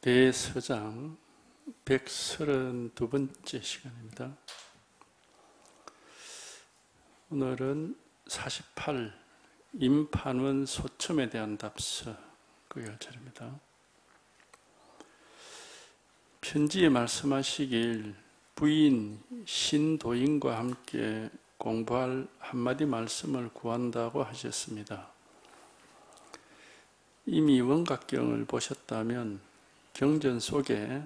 대서장 132번째 시간입니다. 오늘은 48 임판원 소첨에 대한 답서 그 열차입니다. 편지에 말씀하시길 부인 신도인과 함께 공부할 한마디 말씀을 구한다고 하셨습니다. 이미 원각경을 보셨다면 경전 속에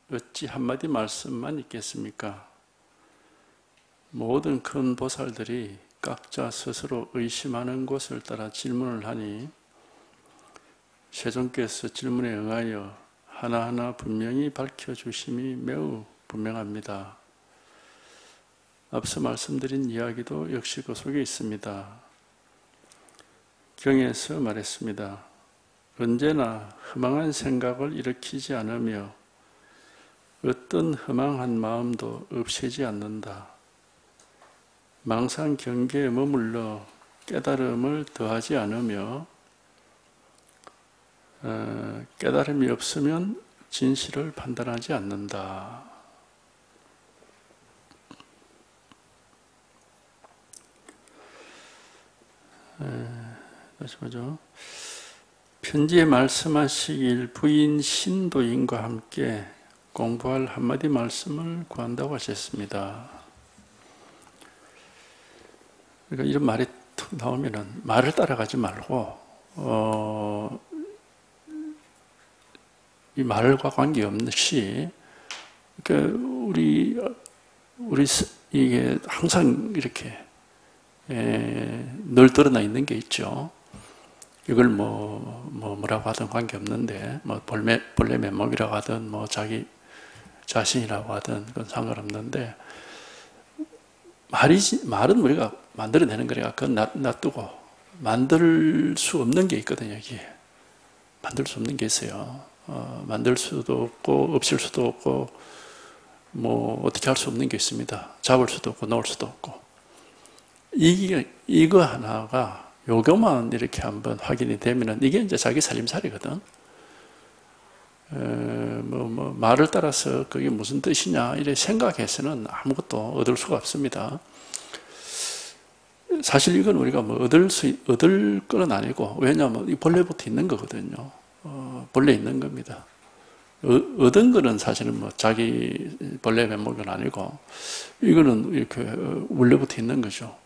어찌 한마디 말씀만 있겠습니까? 모든 큰 보살들이 각자 스스로 의심하는 곳을 따라 질문을 하니 세존께서 질문에 응하여 하나하나 분명히 밝혀주심이 매우 분명합니다. 앞서 말씀드린 이야기도 역시 그 속에 있습니다. 경에서 말했습니다. 언제나 허망한 생각을 일으키지 않으며 어떤 허망한 마음도 없애지 않는다. 망상 경계에 머물러 깨달음을 더하지 않으며 깨달음이 없으면 진실을 판단하지 않는다. 다시 보죠. 편지에 말씀하시길 부인 신도인과 함께 공부할 한마디 말씀을 구한다고 하셨습니다. 그러니까 이런 말이 툭 나오면은 말을 따라가지 말고 이 말과 관계없이 그러니까 우리 이게 항상 이렇게 늘 드러나 있는 게 있죠. 이걸 뭐라고 하든 관계없는데, 본래 면목이라고 하든, 자기 자신이라고 하든, 그건 상관없는데, 말은 우리가 만들어내는 거니까, 그건 놔두고, 만들 수 없는 게 있거든요, 여기에. 만들 수 없는 게 있어요. 만들 수도 없고, 없앨 수도 없고, 어떻게 할 수 없는 게 있습니다. 잡을 수도 없고, 놓을 수도 없고. 이거 하나가, 요거만 이렇게 한번 확인이 되면은 이게 이제 자기 살림살이거든. 말을 따라서 그게 무슨 뜻이냐 이래 생각해서는 아무것도 얻을 수가 없습니다. 사실 이건 우리가 얻을 건 아니고, 왜냐하면 이 본래부터 있는 거거든요. 본래 있는 겁니다. 얻은 거는 사실은 자기 본래 면목은 아니고, 이거는 이렇게 원래부터 있는 거죠.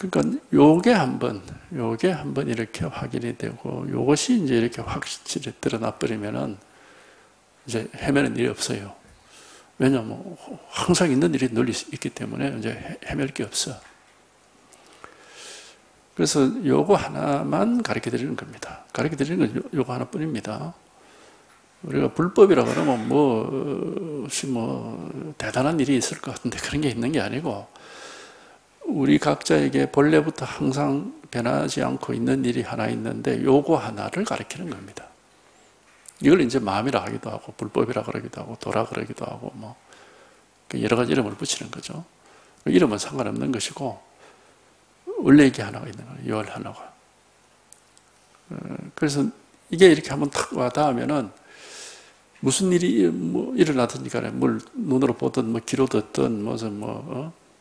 그러니까 요게 한번 이렇게 확인이 되고 요것이 이제 이렇게 확실히 드러나 버리면은 이제 헤매는 일이 없어요. 왜냐하면 항상 있는 일이 늘 있기 때문에 이제 헤맬 게 없어. 그래서 요거 하나만 가르쳐 드리는 겁니다. 가르쳐 드리는 건 요거 하나뿐입니다. 우리가 불법이라 그러면 대단한 일이 있을 것 같은데 그런 게 있는 게 아니고, 우리 각자에게 본래부터 항상 변하지 않고 있는 일이 하나 있는데 요거 하나를 가르치는 겁니다. 이걸 이제 마음이라 하기도 하고 불법이라 그러기도 하고 도라 그러기도 하고 여러 가지 이름을 붙이는 거죠. 이름은 상관없는 것이고 원래 이게 하나가 있는 거예요. 열 하나가. 그래서 이게 이렇게 한번 탁 와닿으면은 무슨 일이 일어나든지 간에 뭘 눈으로 보든 귀로 듣든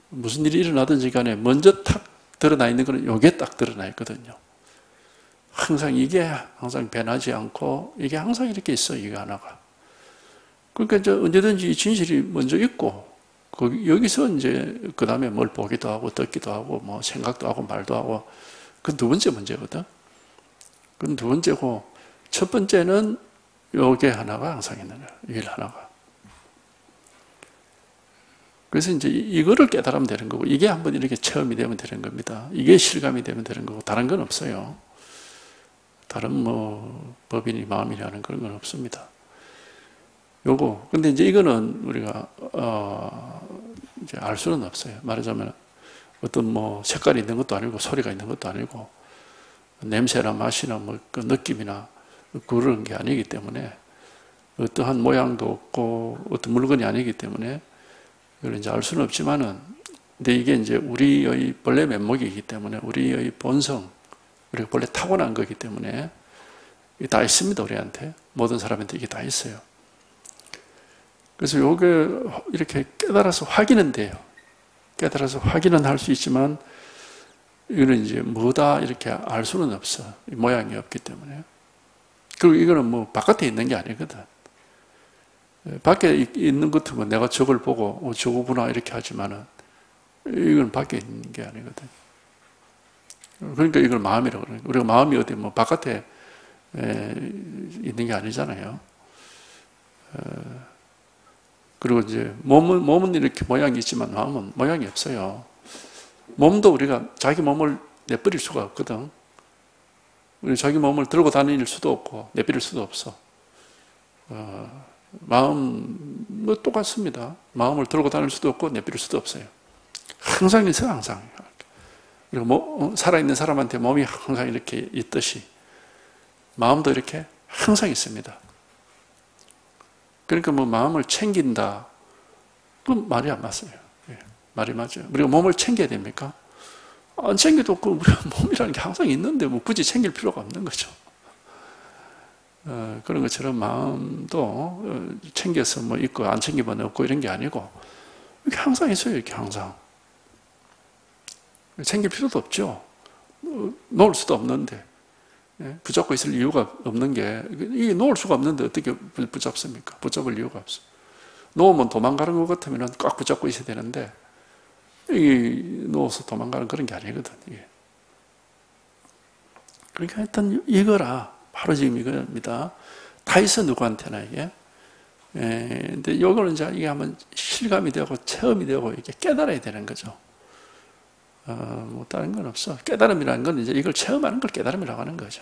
무슨 일이 일어나든지 간에 먼저 탁 드러나 있는 것은 요게 딱 드러나 있거든요. 항상 이게 항상 변하지 않고 이게 항상 이렇게 있어, 이게 하나가. 그러니까 이제 언제든지 이 진실이 먼저 있고, 여기서 이제 그 다음에 뭘 보기도 하고 듣기도 하고 생각도 하고 말도 하고, 그건 두 번째 문제거든. 그건 두 번째고, 첫 번째는 요게 하나가 항상 있는 거예요. 일 하나가. 그래서 이제 이거를 깨달으면 되는 거고, 이게 한번 이렇게 체험이 되면 되는 겁니다. 이게 실감이 되면 되는 거고, 다른 건 없어요. 다른 법이니 마음이니 하는 그런 건 없습니다. 요거. 근데 이제 이거는 우리가, 이제 알 수는 없어요. 말하자면, 어떤 색깔이 있는 것도 아니고, 소리가 있는 것도 아니고, 냄새나 맛이나 그 느낌이나 그런 게 아니기 때문에, 어떠한 모양도 없고, 어떤 물건이 아니기 때문에, 이걸 이제 알 수는 없지만은, 근데 이게 이제 우리의 본래 면목이기 때문에, 우리의 본성, 우리가 본래 타고난 거기 때문에, 이게 다 있습니다, 우리한테. 모든 사람한테 이게 다 있어요. 그래서 요게 이렇게 깨달아서 확인은 돼요. 깨달아서 확인은 할 수 있지만, 이거는 이제 뭐다 이렇게 알 수는 없어. 모양이 없기 때문에. 그리고 이거는 뭐 바깥에 있는 게 아니거든. 밖에 있는 것도 뭐 내가 저걸 보고 저거구나 이렇게 하지만은 이건 밖에 있는 게 아니거든. 그러니까 이걸 마음이라고 그래요. 우리가 마음이 어디 뭐 바깥에 있는 게 아니잖아요. 그리고 이제 몸은 이렇게 모양이 있지만 마음은 모양이 없어요. 몸도 우리가 자기 몸을 내버릴 수가 없거든. 우리 자기 몸을 들고 다닐 수도 없고 내버릴 수도 없어. 마음 뭐 똑같습니다. 마음을 들고 다닐 수도 없고 내버릴 수도 없어요. 항상 있어요, 항상. 그리고 뭐 살아있는 사람한테 몸이 항상 이렇게 있듯이 마음도 이렇게 항상 있습니다. 그러니까 뭐 마음을 챙긴다, 그건 말이 안 맞아요. 말이 맞아요. 우리가 몸을 챙겨야 됩니까? 안 챙겨도 없고 우리가 몸이라는 게 항상 있는데 뭐 굳이 챙길 필요가 없는 거죠. 그런 것처럼 마음도 챙겨서 뭐 있고 안 챙기면 없고 이런 게 아니고 이렇게 항상 있어요. 이렇게 항상 챙길 필요도 없죠. 놓을 수도 없는데 붙잡고 있을 이유가 없는 게, 이게 놓을 수가 없는데 어떻게 붙잡습니까? 붙잡을 이유가 없어. 놓으면 도망가는 것 같으면 꽉 붙잡고 있어야 되는데 이게 놓아서 도망가는 그런 게 아니거든. 이게. 그러니까 일단 이거라. 바로 지금 이겁니다. 다 있어, 누구한테나 이게. 근데 이걸 이제 이게 한번 실감이 되고 체험이 되고 이렇게 깨달아야 되는 거죠. 뭐 다른 건 없어. 깨달음이라는 건 이제 이걸 체험하는 걸 깨달음이라고 하는 거죠.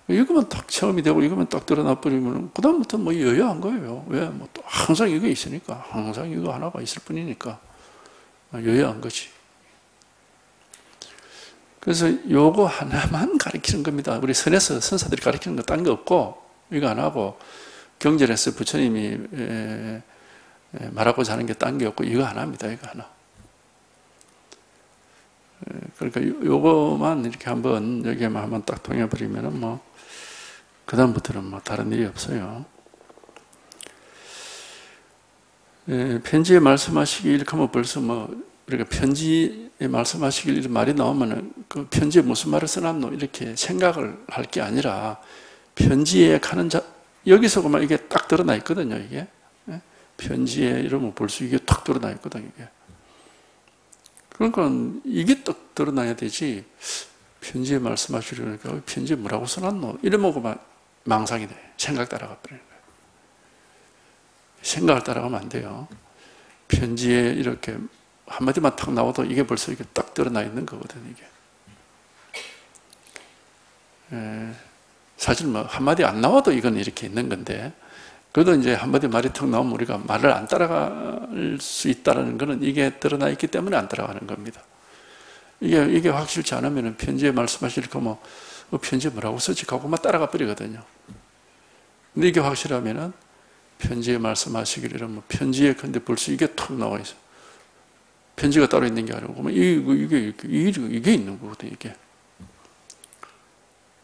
이거만 딱 체험이 되고 이거만 딱 드러나 버리면 그다음부터 뭐 여유한 거예요. 왜? 뭐 또 항상 이거 있으니까, 항상 이거 하나가 있을 뿐이니까 여유한 거지. 그래서 요거 하나만 가르치는 겁니다. 우리 선에서 선사들이 가르치는 거 딴 거 없고 이거 안 하고, 경전에서 부처님이 말하고자 하는 게 딴 게 없고 이거 하나입니다. 이거 하나. 그러니까 요거만 이렇게 한번 여기에만 한번 딱 통해버리면은 뭐 그다음부터는 뭐 다른 일이 없어요. 편지에 말씀하시기 이렇게 하면 벌써 뭐 우리가 편지에 말씀하시길 이런 말이 나오면은 그 편지에 무슨 말을 써놨노 이렇게 생각을 할 게 아니라, 편지에 가는 자 여기서 그만 이게 딱 드러나 있거든요. 이게 편지에 이러면 벌써 이게 탁 드러나 있거든. 이게. 그러니까 이게 딱 드러나야 되지. 편지에 말씀하시려니까 편지에 뭐라고 써놨노? 이러면 그만 망상이 돼. 생각 따라가 버리는 거예요. 생각을 따라가면 안 돼요. 편지에 이렇게 한마디만 탁 나와도 이게 벌써 이게 딱 드러나 있는 거거든요. 이게. 사실 뭐 한마디 안 나와도 이건 이렇게 있는 건데, 그래도 이제 한마디 말이 턱 나오면 우리가 말을 안 따라갈 수 있다는 것은 이게 드러나 있기 때문에 안 따라가는 겁니다. 이게 확실치 않으면 편지에 말씀하실 거면 편지에 뭐라고 쓰지? 하고만 따라가 버리거든요. 근데 이게 확실하면은 편지에 말씀하시길 이러면 편지에 근데 벌써 이게 턱 나와 있어. 편지가 따로 있는 게 아니고 그러면 이게 있는 거거든요. 이게.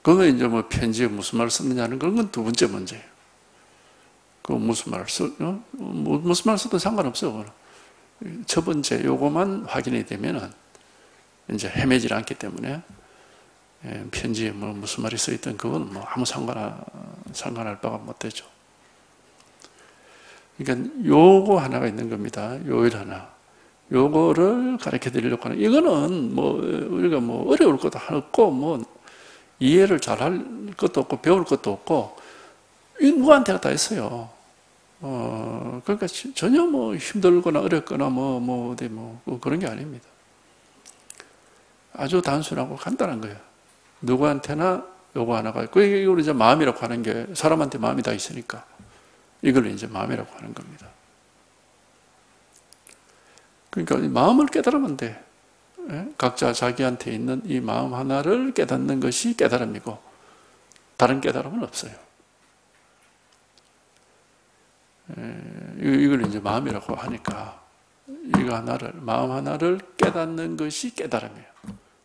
그러면 이제 뭐 편지에 무슨 말을 썼느냐는 건 두 번째 문제예요. 그 무슨 말을 무슨 말 써도 상관없어요. 첫 번째 요거만 확인이 되면은 이제 헤매질 않기 때문에 편지에 뭐 무슨 말이 써 있든 그건 뭐 아무 상관할 바가 못 되죠. 그러니까 요거 하나가 있는 겁니다. 요일 하나. 요거를 가르쳐 드리려고 하는, 이거는 뭐 우리가 뭐 어려울 것도 없고 뭐 이해를 잘할 것도 없고 배울 것도 없고 누구한테나 다 있어요. 그러니까 전혀 뭐 힘들거나 어렵거나 어디 그런 게 아닙니다. 아주 단순하고 간단한 거예요. 누구한테나 요거 하나가 있고, 이걸 이제 마음이라고 하는 게 사람한테 마음이 다 있으니까 이걸 이제 마음이라고 하는 겁니다. 그러니까 마음을 깨달으면 돼. 각자 자기한테 있는 이 마음 하나를 깨닫는 것이 깨달음이고 다른 깨달음은 없어요. 이걸 이제 마음이라고 하니까 이거 하나를, 마음 하나를 깨닫는 것이 깨달음이에요.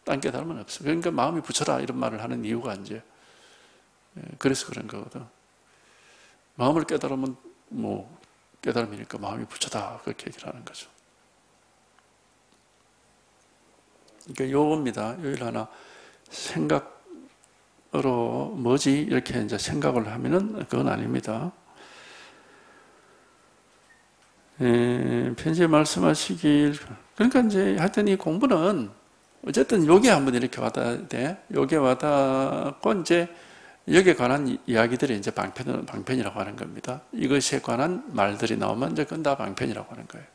딴 깨달음은 없어. 그러니까 마음이 부처라 이런 말을 하는 이유가 이제 그래서 그런 거거든. 마음을 깨달으면 뭐 깨달음이니까 마음이 부처다 그렇게 얘기를 하는 거죠. 그러니까 요겁니다. 요일 하나 생각으로 뭐지 이렇게 이제 생각을 하면은 그건 아닙니다. 편지에 말씀하시길 그러니까 이제 하여튼 이 공부는 어쨌든 여기에 한번 이렇게 와닿아야 돼. 여기에 와닿고 이제 여기에 관한 이야기들이 이제 방편이라고 하는 겁니다. 이것에 관한 말들이 나오면 이제 그건 다 방편이라고 하는 거예요.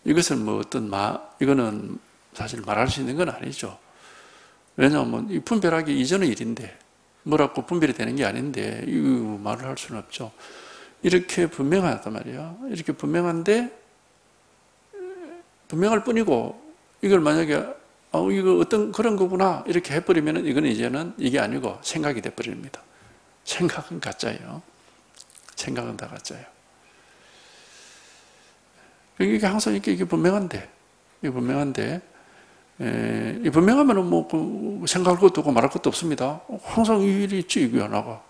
이것은 뭐 이거는 사실 말할 수 있는 건 아니죠. 왜냐하면 이 분별하기 이전의 일인데 뭐라고 분별이 되는 게 아닌데 이 말을 할 수는 없죠. 이렇게 분명하단 말이야. 이렇게 분명한데 분명할 뿐이고 이걸 만약에 이거 어떤 그런 거구나 이렇게 해버리면 이거는 이제는 이게 아니고 생각이 돼버립니다. 생각은 가짜예요. 생각은 다 가짜예요. 이게 항상 이게 분명한데 이 분명하면은 뭐 생각할 것도 없고 말할 것도 없습니다. 항상 이 일이 있지 이게 하나가.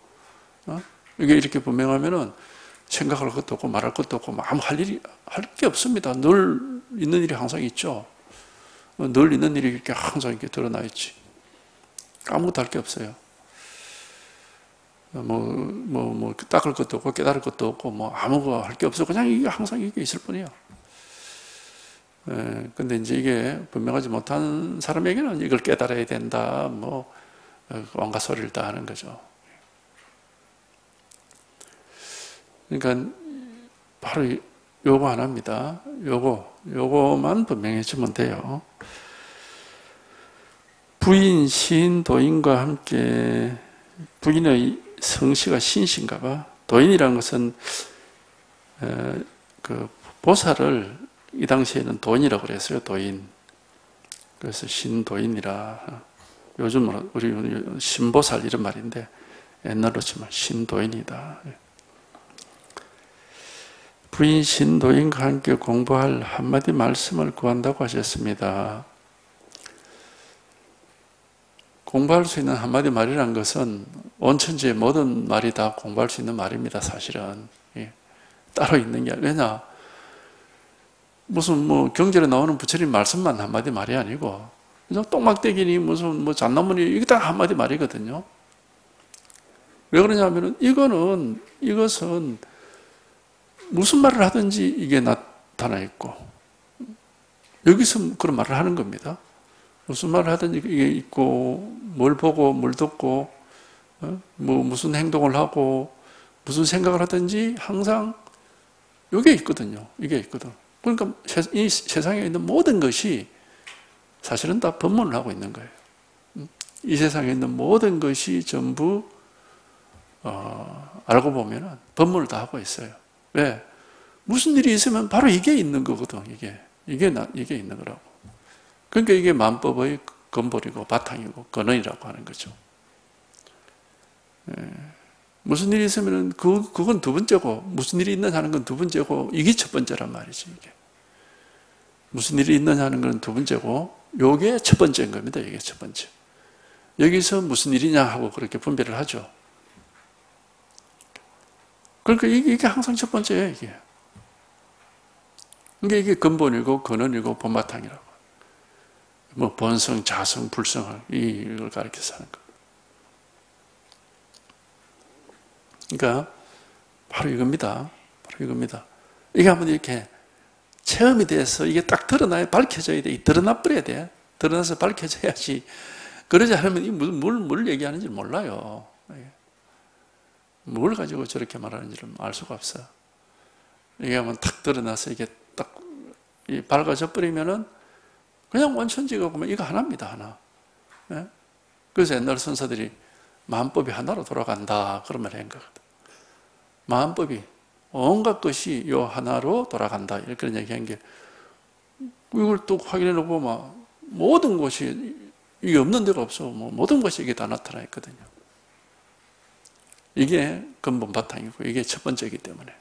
이게 이렇게 분명하면은 생각할 것도 없고 말할 것도 없고 아무 할 게 없습니다. 늘 있는 일이 항상 있죠. 늘 있는 일이 이렇게 항상 이렇게 드러나 있지. 아무것도 할 게 없어요. 닦을 것도 없고 깨달을 것도 없고 뭐 아무거 할 게 없어. 그냥 이게 항상 이게 있을 뿐이야. 근데 이제 이게 분명하지 못한 사람에게는 이걸 깨달아야 된다. 뭐 온갖 소리를 다 하는 거죠. 그러니까 바로 요거 하나입니다. 요거만 분명해지면 돼요. 부인, 시인, 도인과 함께 부인의 성씨가 신씨인가 봐. 도인이라는 것은 그 보살을 이 당시에는 도인이라고 그랬어요. 도인. 그래서 신도인이라. 요즘은 우리 신보살 이런 말인데 옛날로 치면 신도인이다. 부인 신도인과 함께 공부할 한마디 말씀을 구한다고 하셨습니다. 공부할 수 있는 한마디 말이란 것은 온 천지의 모든 말이 다 공부할 수 있는 말입니다. 사실은. 따로 있는 게 왜냐? 무슨 뭐 경전에 나오는 부처님 말씀만 한마디 말이 아니고 그냥 똥막대기니 무슨 뭐 잣나무니 이게 다 한마디 말이거든요. 왜 그러냐면은 이것은 무슨 말을 하든지 이게 나타나 있고 여기서 그런 말을 하는 겁니다. 무슨 말을 하든지 이게 있고 뭘 보고 뭘 듣고 뭐 무슨 행동을 하고 무슨 생각을 하든지 항상 이게 있거든요. 이게 있거든. 그러니까 이 세상에 있는 모든 것이 사실은 다 법문을 하고 있는 거예요. 이 세상에 있는 모든 것이 전부 알고 보면 법문을 다 하고 있어요. 왜? 무슨 일이 있으면 바로 이게 있는 거거든. 이게 있는 거라고. 그러니까 이게 만법의 근본이고 바탕이고 근원이라고 하는 거죠. 무슨 일이 있으면 그건 두 번째고 무슨 일이 있느냐 하는 건 두 번째고 이게 첫 번째란 말이지. 이게. 무슨 일이 있느냐 하는 건 두 번째고 이게 첫 번째인 겁니다. 이게 첫 번째. 여기서 무슨 일이냐 하고 그렇게 분별을 하죠. 그러니까 이게 항상 첫 번째예요. 이게. 그러니까 이게 근본이고 근원이고 본바탕이라고. 뭐 본성, 자성, 불성을 이걸 가르쳐서 하는 거. 그러니까 바로 이겁니다. 바로 이겁니다. 이게 한번 이렇게 체험이 돼서 이게 딱 드러나야 밝혀져야 돼. 드러나 버려야 돼. 드러나서 밝혀져야지. 그러지 않으면 뭘 얘기하는지 몰라요. 뭘 가지고 저렇게 말하는지를 알 수가 없어. 이게 한번 탁 드러나서 이게 딱 밝아져 버리면은 그냥 원천지가 보면 이거 하나입니다. 하나. 그래서 옛날 선사들이 마음법이 하나로 돌아간다. 그런 말을 한 거거든. 마음법이 온갖 것이 요 하나로 돌아간다. 이렇게 얘기한 게 이걸 또 확인해 보면 모든 것이 이게 없는 데가 없어. 모든 것이 이게 다 나타나 있거든요. 이게 근본 바탕이고 이게 첫 번째이기 때문에.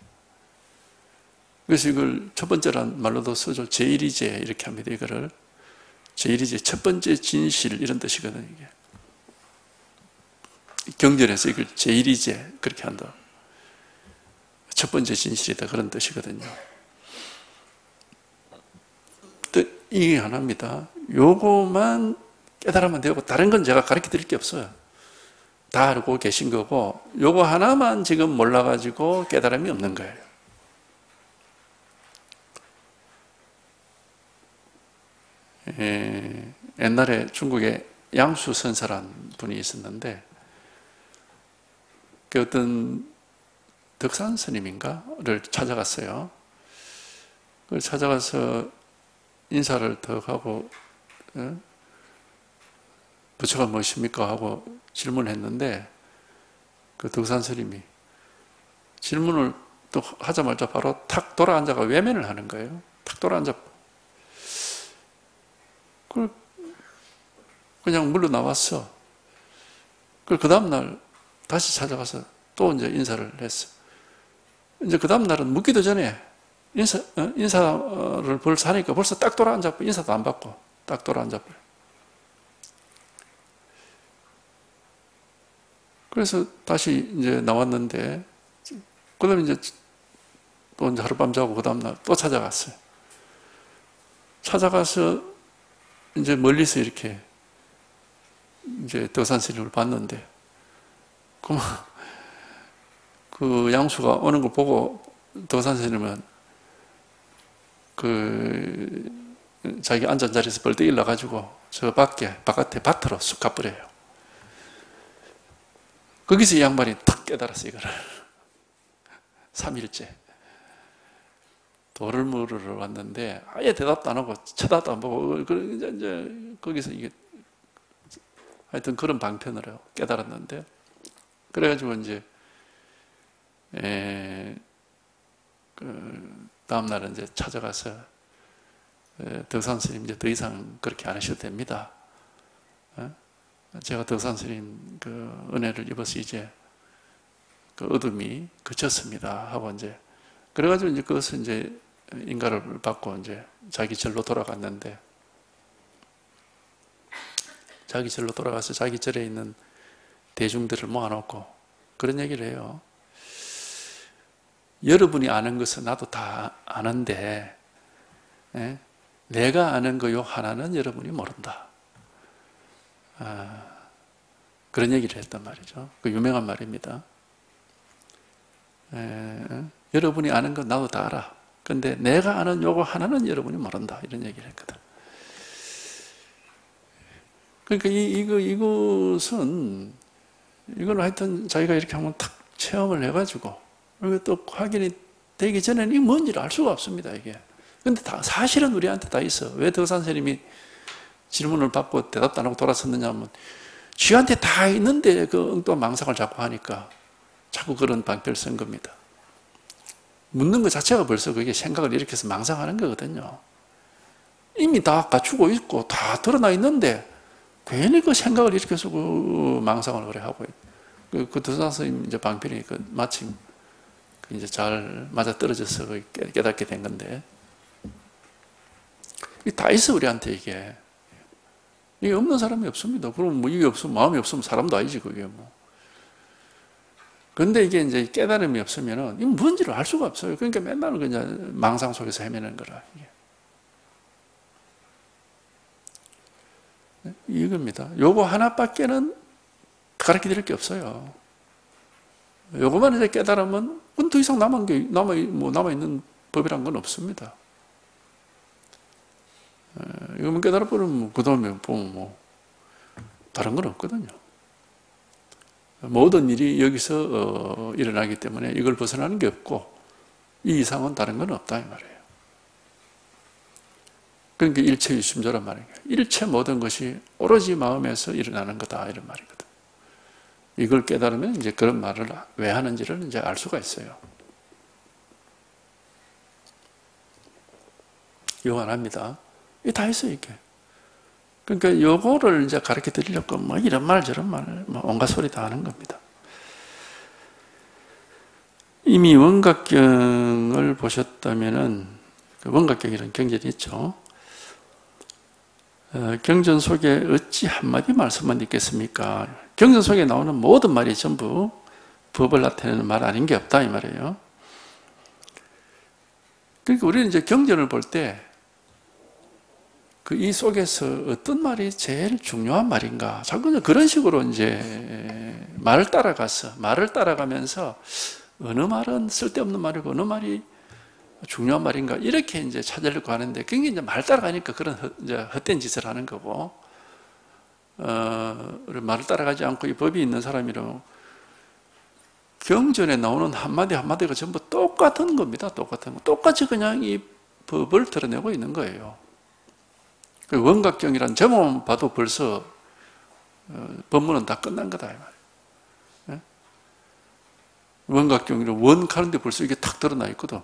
그래서 이걸 첫 번째란 말로도 쓰죠. 제1이제 이렇게 합니다. 이거를 제1이제 첫 번째 진실 이런 뜻이거든요. 이게. 경전에서 이걸 제1이제 그렇게 한다. 첫 번째 진실이다 그런 뜻이거든요. 이게 하나입니다. 요거만 깨달으면 되고 다른 건 제가 가르쳐 드릴 게 없어요. 다 알고 계신 거고 요거 하나만 지금 몰라가지고 깨달음이 없는 거예요. 옛날에 중국에 양수 선사라는 분이 있었는데 그 어떤 덕산 스님인가를 찾아갔어요. 그걸 찾아가서 인사를 더 하고 부처가 무엇입니까? 하고 질문을 했는데 그 덕산 스님이 질문을 또 하자마자 바로 탁 돌아앉아가 외면을 하는 거예요. 탁 돌아앉아 그걸 그냥 물러나왔어. 그 다음날 다시 찾아가서 또 이제 인사를 했어. 이제 그 다음날은 묻기도 전에 인사를 벌써 하니까 벌써 딱 돌아앉았고 인사도 안 받고 딱 돌아앉아버려. 그래서 다시 이제 나왔는데 그 다음에 이제 또 이제 하룻밤 자고 그 다음날 또 찾아갔어요. 찾아가서 이제 멀리서 이렇게 이제 덕산 스님을 봤는데 그만 그 양수가 오는 걸 보고 덕산 스님은 그 자기 앉은 자리에서 벌떡 일어나가지고 저 바깥에 밭으로 쑥 가버려요. 거기서 이 양반이 탁 깨달았어 이거를. 3일째 돌을 물으러 왔는데 아예 대답도 안 하고 쳐다도 안 보고 이제 거기서 이게 하여튼 그런 방편을 해요. 깨달았는데 그래가지고 이제 그 다음날은 이제 찾아가서 덕산 스님 이제 더 이상 그렇게 안 하셔도 됩니다. 제가 덕산 스님 그 은혜를 입어서 이제 그 어둠이 그쳤습니다 하고 이제 그래가지고 이제 그것을 이제 인가를 받고 이제 자기 절로 돌아갔는데 자기 절로 돌아가서 자기 절에 있는 대중들을 모아놓고 그런 얘기를 해요. 여러분이 아는 것은 나도 다 아는데 내가 아는 거 요 하나는 여러분이 모른다. 그런 얘기를 했단 말이죠. 그 유명한 말입니다. 여러분이 아는 건 나도 다 알아. 근데 내가 아는 요거 하나는 여러분이 모른다. 이런 얘기를 했거든. 그러니까 이것은 이걸 하여튼 자기가 이렇게 한번 탁 체험을 해가지고 그리고 또 확인이 되기 전에는 이게 뭔지를 알 수가 없습니다. 이게. 근데 다 사실은 우리한테 다 있어. 왜 덕산 스님이 질문을 받고 대답도 안 하고 돌아섰느냐 하면 쥐한테 다 있는데 그 엉뚱한 망상을 자꾸 하니까 자꾸 그런 방패를 쓴 겁니다. 묻는 것 자체가 벌써 그게 생각을 일으켜서 망상하는 거거든요. 이미 다 갖추고 있고 다 드러나 있는데 괜히 그 생각을 일으켜서 그 망상을 그래 하고 그 덕산 스님 이제 방편이 그 마침 이제 잘 맞아 떨어져서 깨닫게 된 건데 이게 다 있어 우리한테 이게 없는 사람이 없습니다. 그럼 뭐 이게 없으면 마음이 없으면 사람도 아니지 그게 뭐. 근데 이게 이제 깨달음이 없으면은 이게 뭔지를 알 수가 없어요. 그러니까 맨날 그냥 망상 속에서 헤매는 거라 이겁니다. 요거 하나밖에는 가르쳐 드릴 게 없어요. 요거만 이제 깨달으면 더 이상 남아있는 법이란 건 없습니다. 이거만 깨달아버리면 그 다음에 보면 다른 건 없거든요. 모든 일이 여기서 일어나기 때문에 이걸 벗어나는 게 없고 이 이상은 다른 건 없다 이 말이에요. 그러니까 일체유심조란 말이에요. 일체 모든 것이 오로지 마음에서 일어나는 거다 이런 말이거든. 이걸 깨달으면 이제 그런 말을 왜 하는지를 이제 알 수가 있어요. 이거 하나입니다. 이게 다 있어요, 이게. 그러니까 요거를 이제 가르쳐 드리려고 뭐 이런 말 저런 말, 뭐 온갖 소리 다 하는 겁니다. 이미 원각경을 보셨다면은 그 원각경이라는 경전이 있죠. 경전 속에 어찌 한마디 말씀만 있겠습니까? 경전 속에 나오는 모든 말이 전부 법을 나타내는 말 아닌 게 없다 이 말이에요. 그러니까 우리는 이제 경전을 볼 때 이 속에서 어떤 말이 제일 중요한 말인가? 자꾸 그런 식으로 이제 말을 따라가면서 어느 말은 쓸데없는 말이고 어느 말이 중요한 말인가? 이렇게 이제 찾으려고 하는데 그게 이제 말 따라가니까 그런 이제 헛된 짓을 하는 거고, 말을 따라가지 않고 이 법이 있는 사람이라면 경전에 나오는 한마디 한마디가 전부 똑같은 겁니다. 똑같은 거. 똑같이 그냥 이 법을 드러내고 있는 거예요. 원각경이란 제목만 봐도 벌써 법문은 다 끝난 거다 이 말이에요. 원각경이란 원가는데 벌써 이게 탁 드러나 있거든.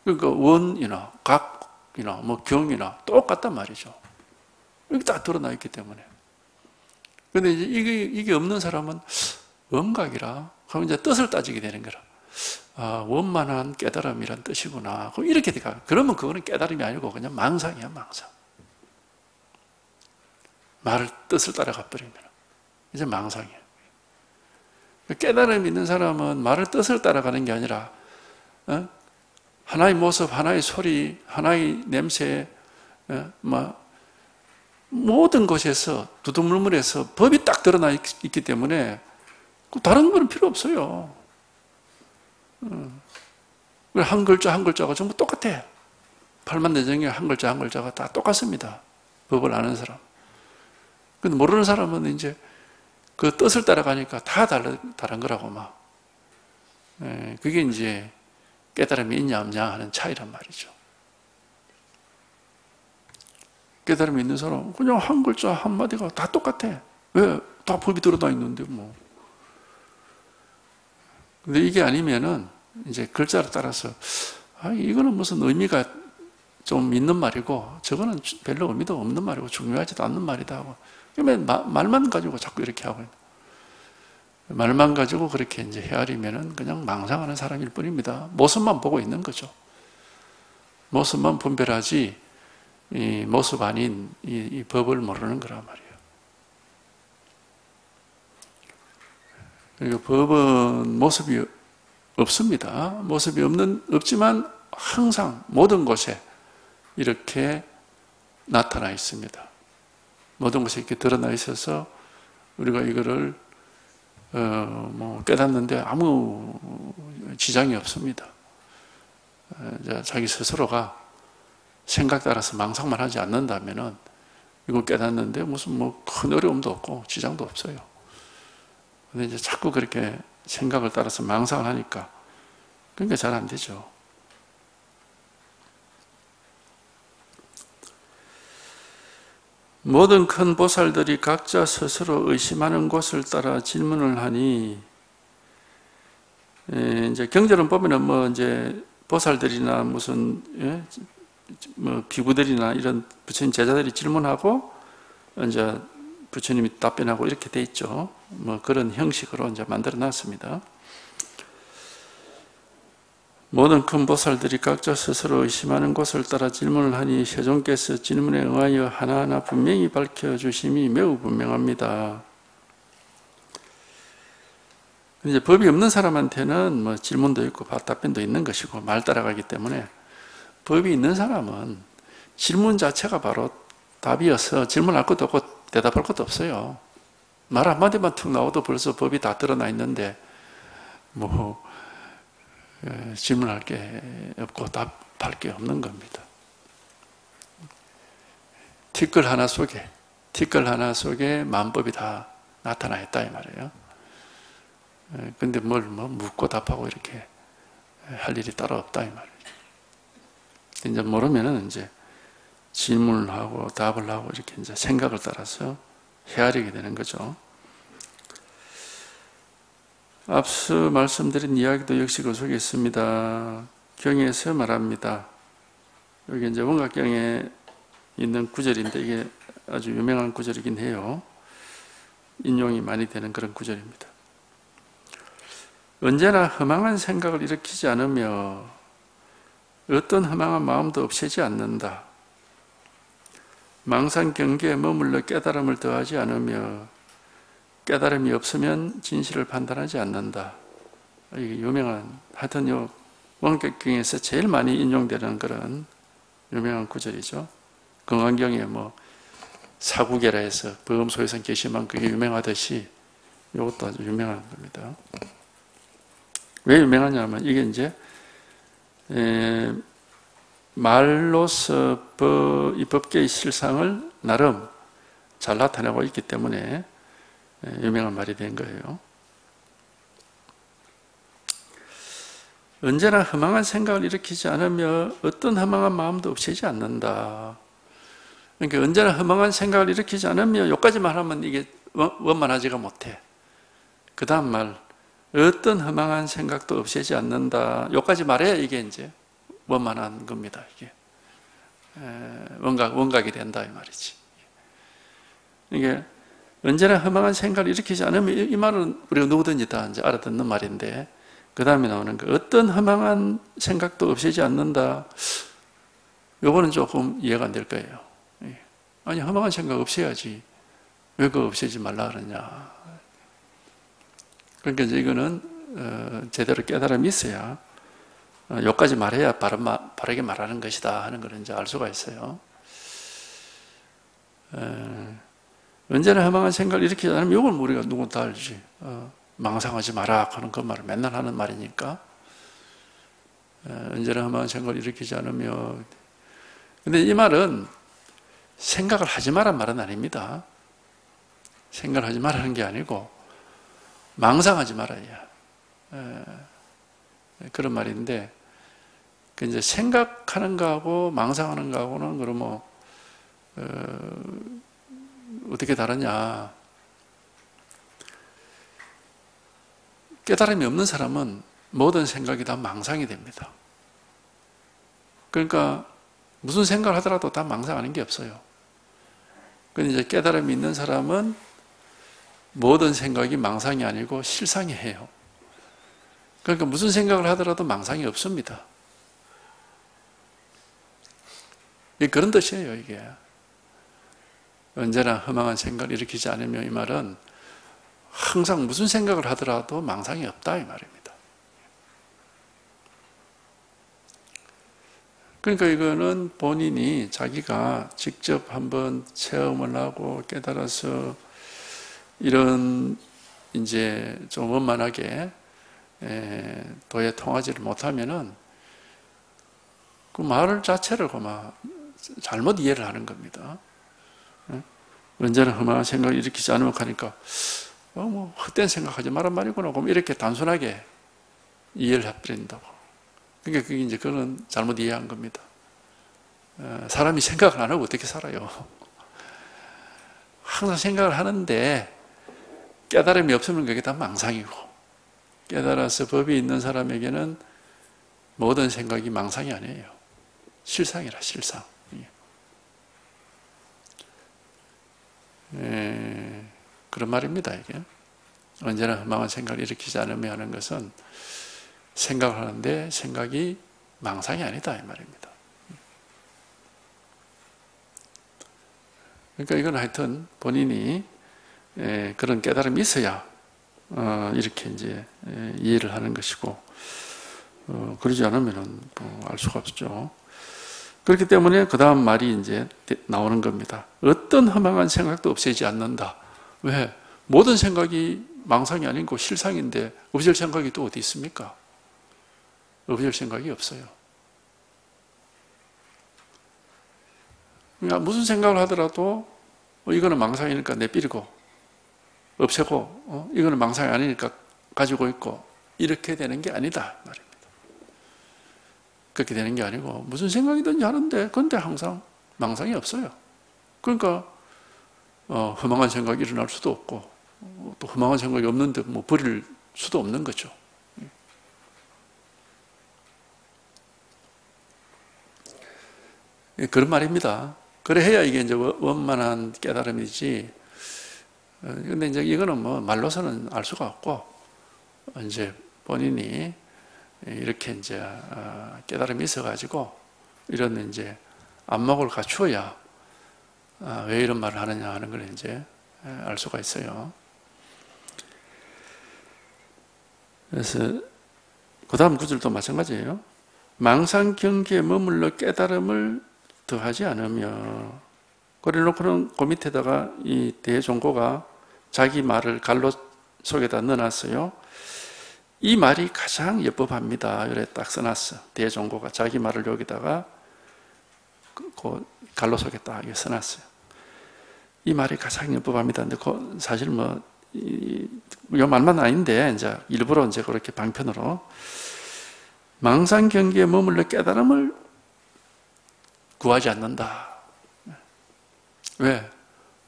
그러니까 원이나 각이나 뭐 경이나 똑같단 말이죠. 이게 다 드러나 있기 때문에. 근데 이제 이게 없는 사람은 원각이라 그럼 이제 뜻을 따지게 되는 거라. 아, 원만한 깨달음이란 뜻이구나. 그럼 이렇게 돼가. 그러면 그거는 깨달음이 아니고 그냥 망상이야, 망상. 말을 뜻을 따라가 버리면 이제 망상이에요. 깨달음이 있는 사람은 말을 뜻을 따라가는 게 아니라 하나의 모습, 하나의 소리, 하나의 냄새, 모든 곳에서 두두물물해서 법이 딱 드러나 있기 때문에 다른 건 필요 없어요. 한 글자 한 글자가 전부 똑같아. 팔만대장에 한 글자 한 글자가 다 똑같습니다. 법을 아는 사람. 근데 모르는 사람은 이제 그 뜻을 따라가니까 다 다른 거라고 막. 그게 이제 깨달음이 있냐 없냐 하는 차이란 말이죠. 깨달음이 있는 사람은 그냥 한 글자 한마디가 다 똑같아. 왜? 다 법이 드러나 있는데 뭐. 근데 이게 아니면은 이제 글자를 따라서 이거는 무슨 의미가 좀 있는 말이고 저거는 별로 의미도 없는 말이고 중요하지도 않는 말이다 하고 그러면 말만 가지고 자꾸 이렇게 하고 말만 가지고 그렇게 이제 헤아리면은 그냥 망상하는 사람일 뿐입니다. 모습만 보고 있는 거죠. 모습만 분별하지 이 모습 아닌 이 법을 모르는 거란 말이에요. 그리고 법은 모습이 없습니다. 모습이 없지만 항상 모든 곳에 이렇게 나타나 있습니다. 모든 곳에 이렇게 드러나 있어서 우리가 이거를 깨닫는데 아무 지장이 없습니다. 자기 스스로가 생각 따라서 망상만 하지 않는다면은 이거 깨닫는데 무슨 큰 어려움도 없고 지장도 없어요. 근데 이제 자꾸 그렇게 생각을 따라서 망상을 하니까 그러니까 잘 안 되죠. 모든 큰 보살들이 각자 스스로 의심하는 곳을 따라 질문을 하니, 이제 경전을 보면은 이제 보살들이나 무슨, 비구들이나 이런 부처님 제자들이 질문하고, 이제 부처님이 답변하고 이렇게 돼 있죠. 그런 형식으로 이제 만들어 놨습니다. 모든 큰 보살들이 각자 스스로 의심하는 곳을 따라 질문을 하니 세존께서 질문에 응하여 하나하나 분명히 밝혀주심이 매우 분명합니다. 이제 법이 없는 사람한테는 질문도 있고 답변도 있는 것이고 말 따라가기 때문에 법이 있는 사람은 질문 자체가 바로 답이어서 질문할 것도 없고 대답할 것도 없어요. 말 한마디만 툭 나와도 벌써 법이 다 드러나 있는데 질문할 게 없고 답할 게 없는 겁니다. 티끌 하나 속에 만법이 다 나타나 있다 이 말이에요. 근데 뭘 묻고 답하고 이렇게 할 일이 따로 없다 이 말이에요. 이제 모르면은 이제 질문을 하고 답을 하고 이렇게 이제 생각을 따라서 헤아리게 되는 거죠. 앞서 말씀드린 이야기도 역시 그 속에 있습니다. 경에서 말합니다. 여기 이제 원각경에 있는 구절인데 이게 아주 유명한 구절이긴 해요. 인용이 많이 되는 그런 구절입니다. 언제나 허망한 생각을 일으키지 않으며 어떤 허망한 마음도 없애지 않는다. 망상 경계에 머물러 깨달음을 더하지 않으며 깨달음이 없으면 진실을 판단하지 않는다. 이게 유명한, 하여튼 요 원격경에서 제일 많이 인용되는 그런 유명한 구절이죠. 금강경에 뭐 사구계라 해서 범소에선 계시만 그게 유명하듯이 이것도 아주 유명한 겁니다. 왜 유명하냐면 이게 이제 말로서 이 법계의 실상을 나름 잘 나타내고 있기 때문에 유명한 말이 된 거예요. 언제나 허망한 생각을 일으키지 않으며 어떤 허망한 마음도 없애지 않는다. 그러니까 언제나 허망한 생각을 일으키지 않으며 여기까지만 하면 이게 원만하지가 못해. 그 다음 말, 어떤 허망한 생각도 없애지 않는다. 여기까지 말해야 이게 이제 원만한 겁니다. 이게 원각이 된다 이 말이지. 이게 언제나 허망한 생각을 일으키지 않으면 이 말은 우리가 누구든지 다 이제 알아듣는 말인데 그 다음에 나오는 거 어떤 허망한 생각도 없애지 않는다. 요거는 조금 이해가 안 될 거예요. 아니 허망한 생각 없애야지. 왜 그거 없애지 말라 그러냐. 그러니까 이제 이거는 제대로 깨달음이 있어야 여기까지 말해야 바르게 말하는 것이다 하는 걸 이제 알 수가 있어요. 언제나 허망한 생각을 일으키지 않으면 이걸 우리가 누구나 다 알지. 망상하지 마라 하는 그 말을 맨날 하는 말이니까. 언제나 허망한 생각을 일으키지 않으며. 근데 이 말은 생각을 하지 마란 말은 아닙니다. 생각을 하지 말라는 게 아니고 망상하지 말아야. 그런 말인데, 그 이제 생각하는 거하고 망상하는 거하고는 그럼 뭐, 어떻게 다르냐. 깨달음이 없는 사람은 모든 생각이 다 망상이 됩니다. 그러니까 무슨 생각을 하더라도 다 망상하는 게 없어요. 근데 이제 깨달음이 있는 사람은 모든 생각이 망상이 아니고 실상이에요. 그러니까 무슨 생각을 하더라도 망상이 없습니다. 그런 뜻이에요, 이게. 언제나 허망한 생각을 일으키지 않으며 이 말은 항상 무슨 생각을 하더라도 망상이 없다 이 말입니다. 그러니까 이거는 본인이 자기가 직접 한번 체험을 하고 깨달아서 이런 이제 좀 원만하게 도에 통하지를 못하면은 그 말 자체를 그만 잘못 이해를 하는 겁니다. 언제나 허망한 생각을 일으키지 않으면 하니까 뭐 헛된 생각하지 말란 말이구나. 그럼 이렇게 단순하게 이해를 해버린다고. 그러니까 그게 이제 그건 잘못 이해한 겁니다. 사람이 생각을 안 하고 어떻게 살아요? 항상 생각을 하는데 깨달음이 없으면 그게 다 망상이고 깨달아서 법이 있는 사람에게는 모든 생각이 망상이 아니에요. 실상이라 실상. 그런 말입니다. 이게 언제나 허망한 생각을 일으키지 않으며 하는 것은 생각을 하는데 생각이 망상이 아니다 이 말입니다. 그러니까 이건 하여튼 본인이 그런 깨달음이 있어야 이렇게 이제 이해를 하는 것이고 그러지 않으면은 알 수가 없죠. 그렇기 때문에 그 다음 말이 이제 나오는 겁니다. 어떤 허망한 생각도 없애지 않는다. 왜? 모든 생각이 망상이 아니고 실상인데 없앨 생각이 또 어디 있습니까? 없앨 생각이 없어요. 그러니까 무슨 생각을 하더라도 이거는 망상이니까 내버리고 없애고 이거는 망상이 아니니까 가지고 있고 이렇게 되는 게 아니다 말입니다. 그렇게 되는 게 아니고 무슨 생각이든지 하는데 근데 항상 망상이 없어요. 그러니까 허망한 생각이 일어날 수도 없고 또 허망한 생각이 없는데 뭐 버릴 수도 없는 거죠. 그런 말입니다. 그래 해야 이게 이제 원만한 깨달음이지. 근데 이제 이거는 뭐 말로서는 알 수가 없고 이제 본인이 이렇게 이제 깨달음이 있어가지고 이런 이제 안목을 갖추어야 왜 이런 말을 하느냐 하는 걸 이제 알 수가 있어요. 그래서 그 다음 구절도 마찬가지예요. 망상 경계에 머물러 깨달음을 더하지 않으며, 그래놓고는 그 밑에다가 이 대종고가 자기 말을 갈로 속에다 넣어놨어요. 이 말이 가장 예법합니다. 이래 딱 써놨어. 대종고가 자기 말을 여기다가 그 갈로 속에 딱 써놨어요. 이 말이 가장 예법합니다. 근데 사실 이 말만 아닌데, 이제 일부러 이제 그렇게 방편으로 망상 경계에 머물러 깨달음을 구하지 않는다. 왜?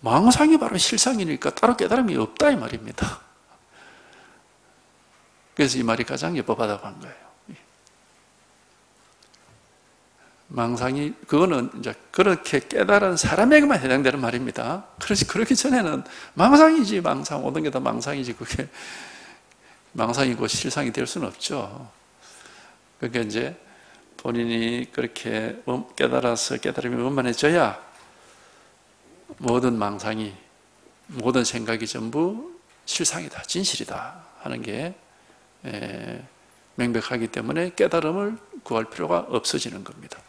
망상이 바로 실상이니까 따로 깨달음이 없다 이 말입니다. 그래서 이 말이 가장 예법하다고 한 거예요. 망상이, 그거는 이제 그렇게 깨달은 사람에게만 해당되는 말입니다. 그래서 그러기 전에는 망상이지, 망상. 모든 게 다 망상이지. 그게 망상이고 실상이 될 수는 없죠. 그러니까 이제 본인이 그렇게 깨달아서 깨달음이 원만해져야 모든 망상이, 모든 생각이 전부 실상이다, 진실이다 하는 게 명백하기 때문에 깨달음을 구할 필요가 없어지는 겁니다.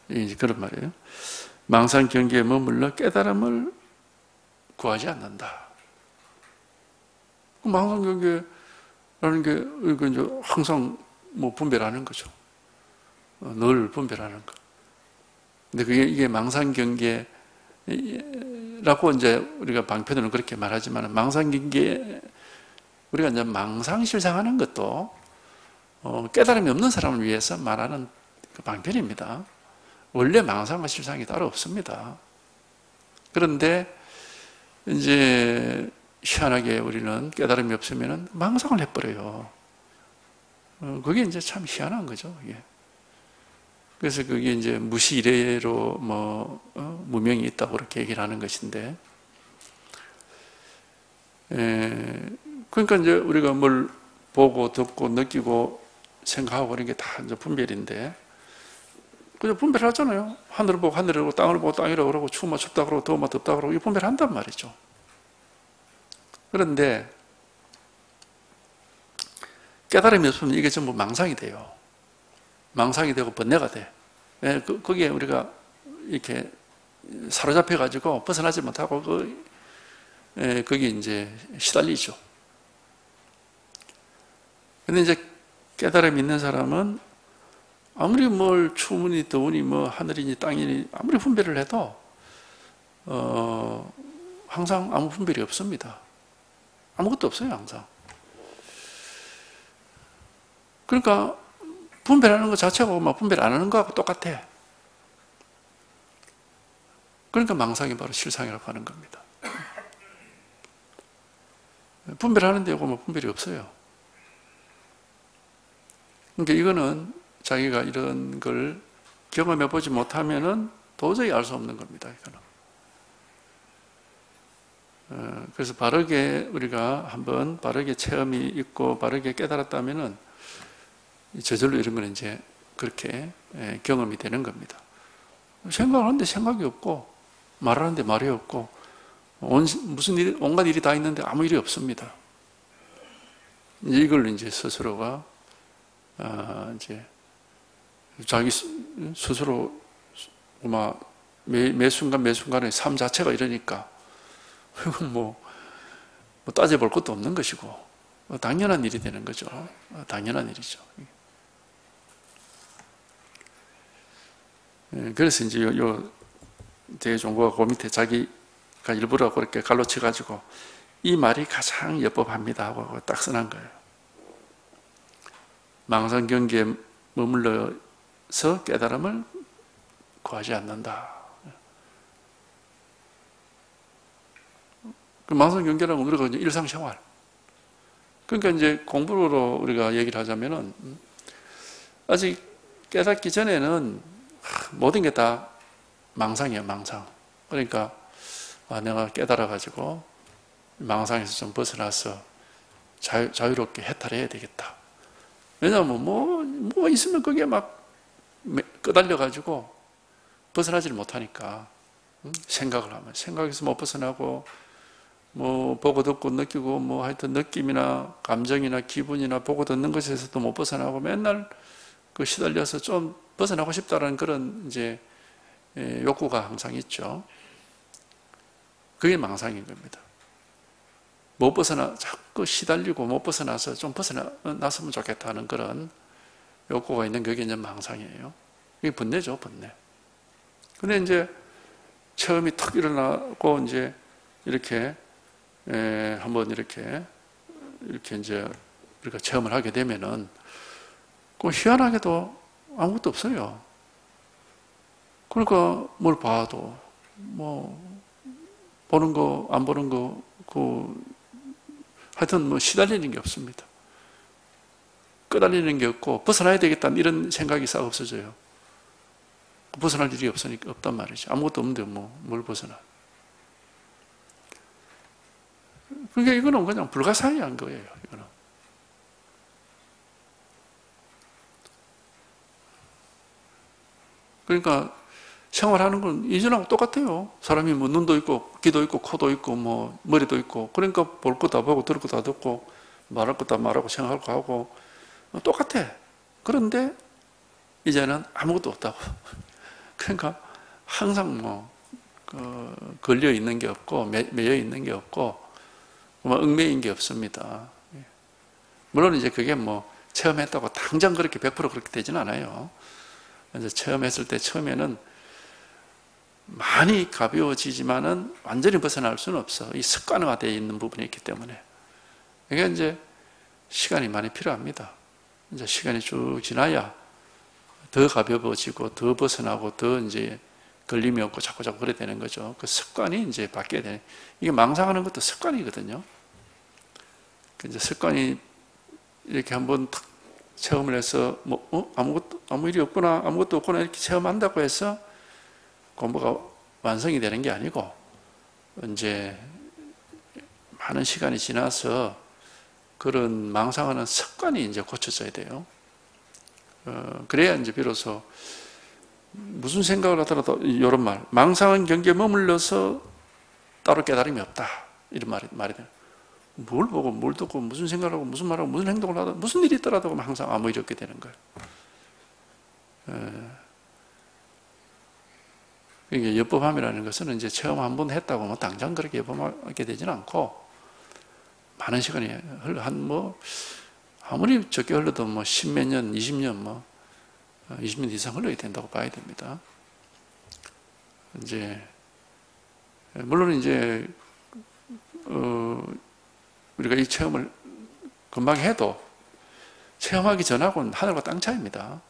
이제 그런 말이에요. 망상 경계에 머물러 깨달음을 구하지 않는다. 망상 경계라는 게 이거 이제 항상 분별하는 거죠. 늘 분별하는 거. 근데 이게 망상 경계라고 이제 우리가 방편으로는 그렇게 말하지만, 망상 경계, 우리가 이제 망상 실상하는 것도 깨달음이 없는 사람을 위해서 말하는 그 방편입니다. 원래 망상과 실상이 따로 없습니다. 그런데 이제 희한하게 우리는 깨달음이 없으면 망상을 해버려요. 그게 이제 참 희한한 거죠. 이게. 그래서 그게 이제 무시 이래로 무명이 있다고 그렇게 얘기를 하는 것인데, 그러니까 이제 우리가 뭘 보고 듣고 느끼고 생각하고 그런 게 다 이제 분별인데, 그냥 분별하잖아요. 하늘을 보고 하늘이라고, 땅을 보고 땅이라고 그러고, 추우면 춥다 그러고, 더우면 덥다 그러고, 이 분별한단 말이죠. 그런데 깨달음이 없으면 이게 전부 망상이 돼요. 망상이 되고 번뇌가 돼. 거기에 우리가 이렇게 사로잡혀가지고 벗어나지 못하고 거기 이제 시달리죠. 근데 이제 깨달음이 있는 사람은 아무리 뭘 추우니 더우니 하늘이니 땅이니 아무리 분별을 해도 항상 아무 분별이 없습니다. 아무것도 없어요, 항상. 그러니까 분별하는 것 자체가 분별 안 하는 거하고 똑같아. 그러니까 망상이 바로 실상이라고 하는 겁니다. 분별하는 데고 분별이 없어요. 그러니까 이거는 자기가 이런 걸 경험해 보지 못하면은 도저히 알 수 없는 겁니다. 이거는. 그래서 바르게 우리가 한번 바르게 체험이 있고 바르게 깨달았다면은 저절로 이런 거는 이제 그렇게 경험이 되는 겁니다. 생각하는데 생각이 없고 말하는데 말이 없고 무슨 일, 온갖 일이 다 있는데 아무 일이 없습니다. 이걸 이제 스스로가 이제 자기 스스로 매 순간 매 순간의 삶 자체가 이러니까 이건 따져볼 것도 없는 것이고 당연한 일이 되는 거죠. 당연한 일이죠. 그래서 이제 요 대종고가 그 밑에 자기가 일부러 그렇게 갈로 쳐가지고 이 말이 가장 예법합니다 하고 딱 써놓은 거예요. 망상 경계에 머물러서 깨달음을 구하지 않는다. 그 망상 경계라는 건 우리가 일상생활. 그러니까 이제 공부로 우리가 얘기를 하자면은 아직 깨닫기 전에는 모든 게 다 망상이에요, 망상. 그러니까 내가 깨달아가지고 망상에서 좀 벗어나서 자유롭게 해탈해야 되겠다. 왜냐하면 뭐 있으면 그게 막 끄달려가지고 벗어나지를 못하니까. 생각을 하면 생각에서 못 벗어나고 뭐 보고 듣고 느끼고 뭐 하여튼 느낌이나 감정이나 기분이나 보고 듣는 것에서도 못 벗어나고 맨날 그 시달려서 좀 벗어나고 싶다는 그런 이제 욕구가 항상 있죠. 그게 망상인 겁니다. 못 벗어나 자꾸 시달리고 못 벗어나서 좀 벗어났으면 좋겠다 하는 그런 욕구가 있는 그게 이제 망상이에요. 이게 번뇌죠, 번뇌. 근데 이제 처음이 탁 일어나고 이제 이렇게 한번 이렇게 이제 우리가 체험을 하게 되면은 그 희한하게도 아무것도 없어요. 그러니까 뭘 봐도 뭐 보는 거 안 보는 거 하여튼 뭐 시달리는 게 없습니다. 끄달리는 게 없고 벗어나야 되겠다는 이런 생각이 싹 없어져요. 벗어날 일이 없으니까 없단 말이죠. 아무것도 없는데 뭘 벗어나. 그러니까 이거는 그냥 불가사의한 거예요. 이거는. 그러니까 생활하는 건 이전하고 똑같아요. 사람이 뭐 눈도 있고 귀도 있고 코도 있고 뭐 머리도 있고 그러니까 볼 거 다 보고 들을 거 다 듣고 말할 거 다 말하고 생각할 거 하고 똑같아. 그런데 이제는 아무것도 없다고. 그러니까 항상 걸려 있는 게 없고 매여 있는 게 없고 얽매인 게 없습니다. 물론 이제 그게 체험했다고 당장 그렇게 100% 그렇게 되지는 않아요. 이제 체험했을 때 처음에는 많이 가벼워지지만은 완전히 벗어날 수는 없어. 이 습관화되어 있는 부분이 있기 때문에. 그러니까 이제 시간이 많이 필요합니다. 이제 시간이 쭉 지나야 더 가벼워지고 더 벗어나고 더 이제 걸림이 없고 자꾸 그래 되는 거죠. 그 습관이 이제 바뀌어야 되는. 이게 망상하는 것도 습관이거든요. 이제 습관이 이렇게 한번 탁 체험을 해서 아무 일이 없구나, 아무것도 없구나 이렇게 체험한다고 해서 공부가 완성이 되는 게 아니고 이제 많은 시간이 지나서 그런 망상하는 습관이 이제 고쳐져야 돼요. 그래야 이제 비로소 무슨 생각을 하더라도 이런 말, 망상한 경계에 머물러서 따로 깨달음이 없다 이런 말이 돼요. 뭘 보고 뭘 듣고 무슨 생각을 하고 무슨 말하고 무슨 행동을 하다 무슨 일이 있더라도 항상 아무 일 없게 되는 거예요. 그러니까 엽법함이라는 것은 이제 체험 한번 했다고 당장 그렇게 엽법하게 되지는 않고 많은 시간이 아무리 적게 흘러도 10몇 년, 20년 20년 이상 흘러야 된다고 봐야 됩니다. 이제 물론 이제 우리가 이 체험을 금방 해도 체험하기 전하고는 하늘과 땅 차이입니다.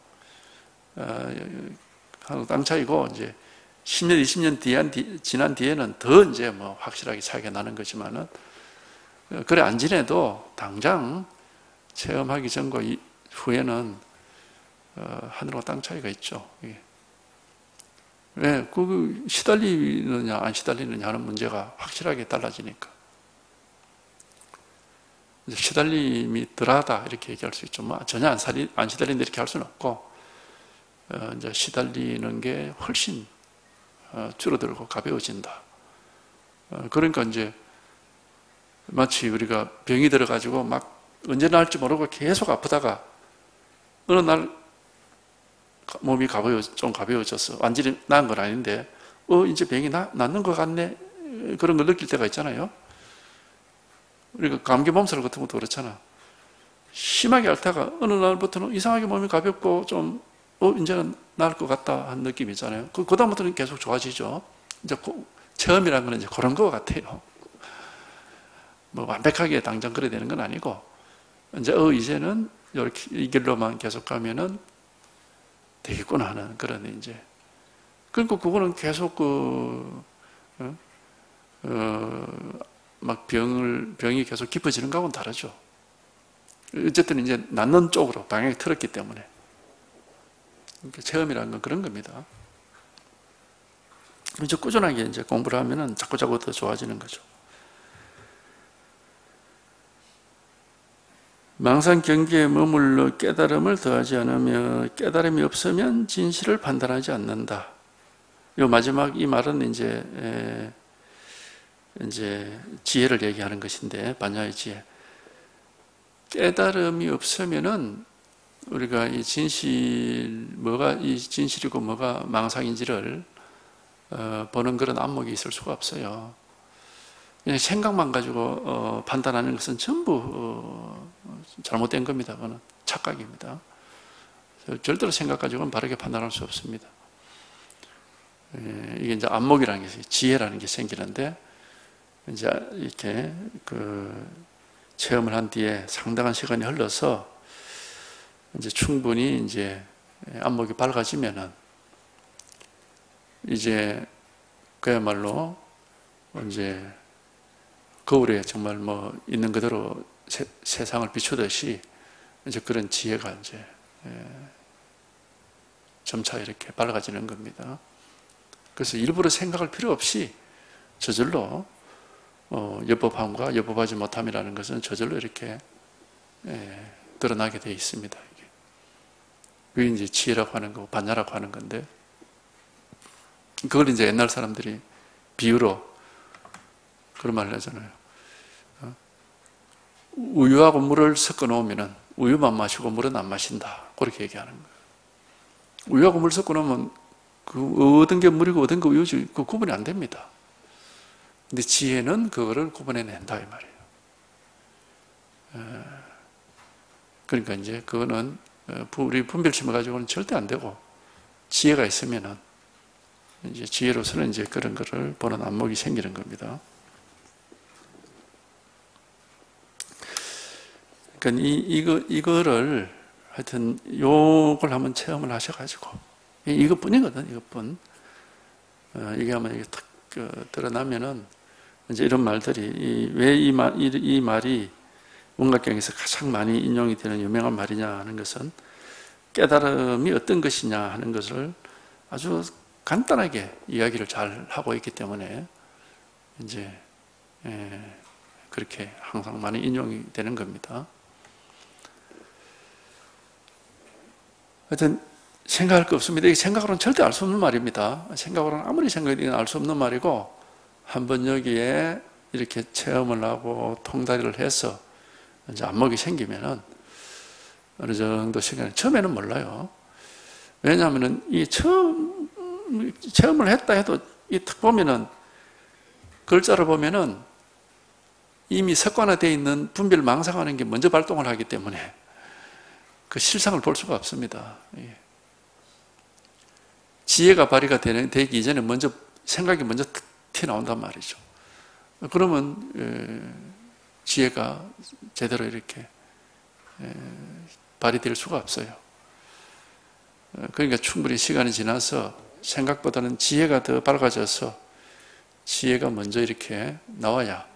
하늘과 땅 차이고 이제 10년, 20년 지난 뒤에는 더 이제 확실하게 차이가 나는 거지만은 그래 안 지내도 당장 체험하기 전과 후에는 하늘과 땅 차이가 있죠. 왜? 시달리느냐 안 시달리느냐 하는 문제가 확실하게 달라지니까. 시달림이 덜하다 이렇게 얘기할 수 있죠. 전혀 안 시달린다 이렇게 할 수는 없고 이제 시달리는 게 훨씬 줄어들고 가벼워진다. 그러니까 이제 마치 우리가 병이 들어가지고 언제 나을지 모르고 계속 아프다가 어느 날 몸이 좀 가벼워졌어. 완전히 나은 건 아닌데 이제 병이 낫는 것 같네 그런 걸 느낄 때가 있잖아요. 우리가 감기 몸살 같은 것도 그렇잖아. 심하게 앓다가 어느 날부터는 이상하게 몸이 가볍고 좀 이제는 나을 것 같다 하는 느낌이 있잖아요. 그다음부터는 계속 좋아지죠. 이제 체험이라는 건 이제 그런 것 같아요. 완벽하게 당장 그래야 되는 건 아니고 이제 이제는 이렇게 이 길로만 계속 가면은 되겠구나 하는 그런 이제 그러니까 그거는 계속 병이 계속 깊어지는 거하고는 다르죠. 어쨌든 이제 낫는 쪽으로 방향이 틀었기 때문에. 그러니까 체험이라는 건 그런 겁니다. 이제 꾸준하게 이제 공부를 하면은 자꾸 더 좋아지는 거죠. 망상 경계에 머물러 깨달음을 더하지 않으며 깨달음이 없으면 진실을 판단하지 않는다. 요 마지막 이 말은 이제 지혜를 얘기하는 것인데, 반야의 지혜. 깨달음이 없으면은 우리가 이 진실이고 뭐가 망상인지를 보는 그런 안목이 있을 수가 없어요. 그냥 생각만 가지고 판단하는 것은 전부 잘못된 겁니다. 그거는 착각입니다. 절대로 생각 가지고는 바르게 판단할 수 없습니다. 이게 이제 안목이라는 게, 지혜라는 게 생기는데, 이제 이렇게 체험을 한 뒤에 상당한 시간이 흘러서 이제 충분히 이제 안목이 밝아지면은 이제 그야말로 이제 거울에 정말 뭐 있는 그대로 세상을 비추듯이 이제 그런 지혜가 이제 점차 이렇게 밝아지는 겁니다. 그래서 일부러 생각할 필요 없이 저절로 여법함과 여법하지 못함이라는 것은 저절로 이렇게 드러나게 되어 있습니다. 그게 이제 지혜라고 하는 거고 반야라고 하는 건데, 그걸 이제 옛날 사람들이 비유로 그런 말을 하잖아요. 우유하고 물을 섞어 놓으면은 우유만 마시고 물은 안 마신다. 그렇게 얘기하는 거예요. 우유하고 물 섞어 놓으면 그 얻은 게 물이고 얻은 게 우유지, 그 구분이 안 됩니다. 근데 지혜는 그거를 구분해낸다 이 말이에요. 그러니까 이제 그거는 우리 분별심을 가지고는 절대 안 되고, 지혜가 있으면은 이제 지혜로서는 이제 그런 거를 보는 안목이 생기는 겁니다. 그러니까 이거를 하여튼 요걸 한번 체험을 하셔가지고, 이것뿐이거든, 이것뿐. 이게 한번 이게 탁 드러나면은 이제 이런 말들이 왜 이 말이 원각경에서 가장 많이 인용이 되는 유명한 말이냐 하는 것은, 깨달음이 어떤 것이냐 하는 것을 아주 간단하게 이야기를 잘 하고 있기 때문에 이제 그렇게 항상 많이 인용이 되는 겁니다. 하여튼 생각할 거 없습니다. 이게 생각으로는 절대 알 수 없는 말입니다. 생각으로는 아무리 생각해도 알 수 없는 말이고, 한번 여기에 이렇게 체험을 하고 통달을 해서 이제 안목이 생기면은 어느 정도 시간에, 처음에는 몰라요. 왜냐하면은 이 체험을 했다 해도 이 딱 보면은, 글자를 보면은 이미 습관화되어 있는 분별 망상하는 게 먼저 발동을 하기 때문에 그 실상을 볼 수가 없습니다. 지혜가 발휘가 되기 이전에 먼저 생각이 먼저 튀어나온단 말이죠. 그러면 지혜가 제대로 이렇게 발휘될 수가 없어요. 그러니까 충분히 시간이 지나서 생각보다는 지혜가 더 밝아져서 지혜가 먼저 이렇게 나와야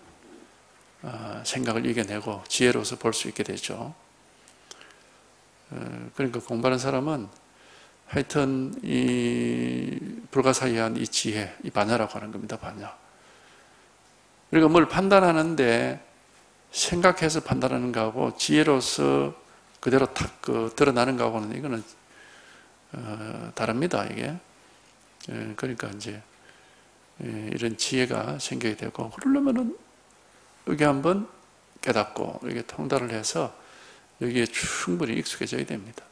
생각을 이겨내고 지혜로서 볼 수 있게 되죠. 그러니까 공부하는 사람은 하여튼 이 불가사의한 이 지혜, 이 반야라고 하는 겁니다. 반야. 그러니까 뭘 판단하는데 생각해서 판단하는 거하고 지혜로서 그대로 탁 드러나는 거하고는 이거는 다릅니다. 이게. 그러니까 이제 이런 지혜가 생기게 되고, 그러려면은 여기 한번 깨닫고 이렇게 통달을 해서 여기에 충분히 익숙해져야 됩니다.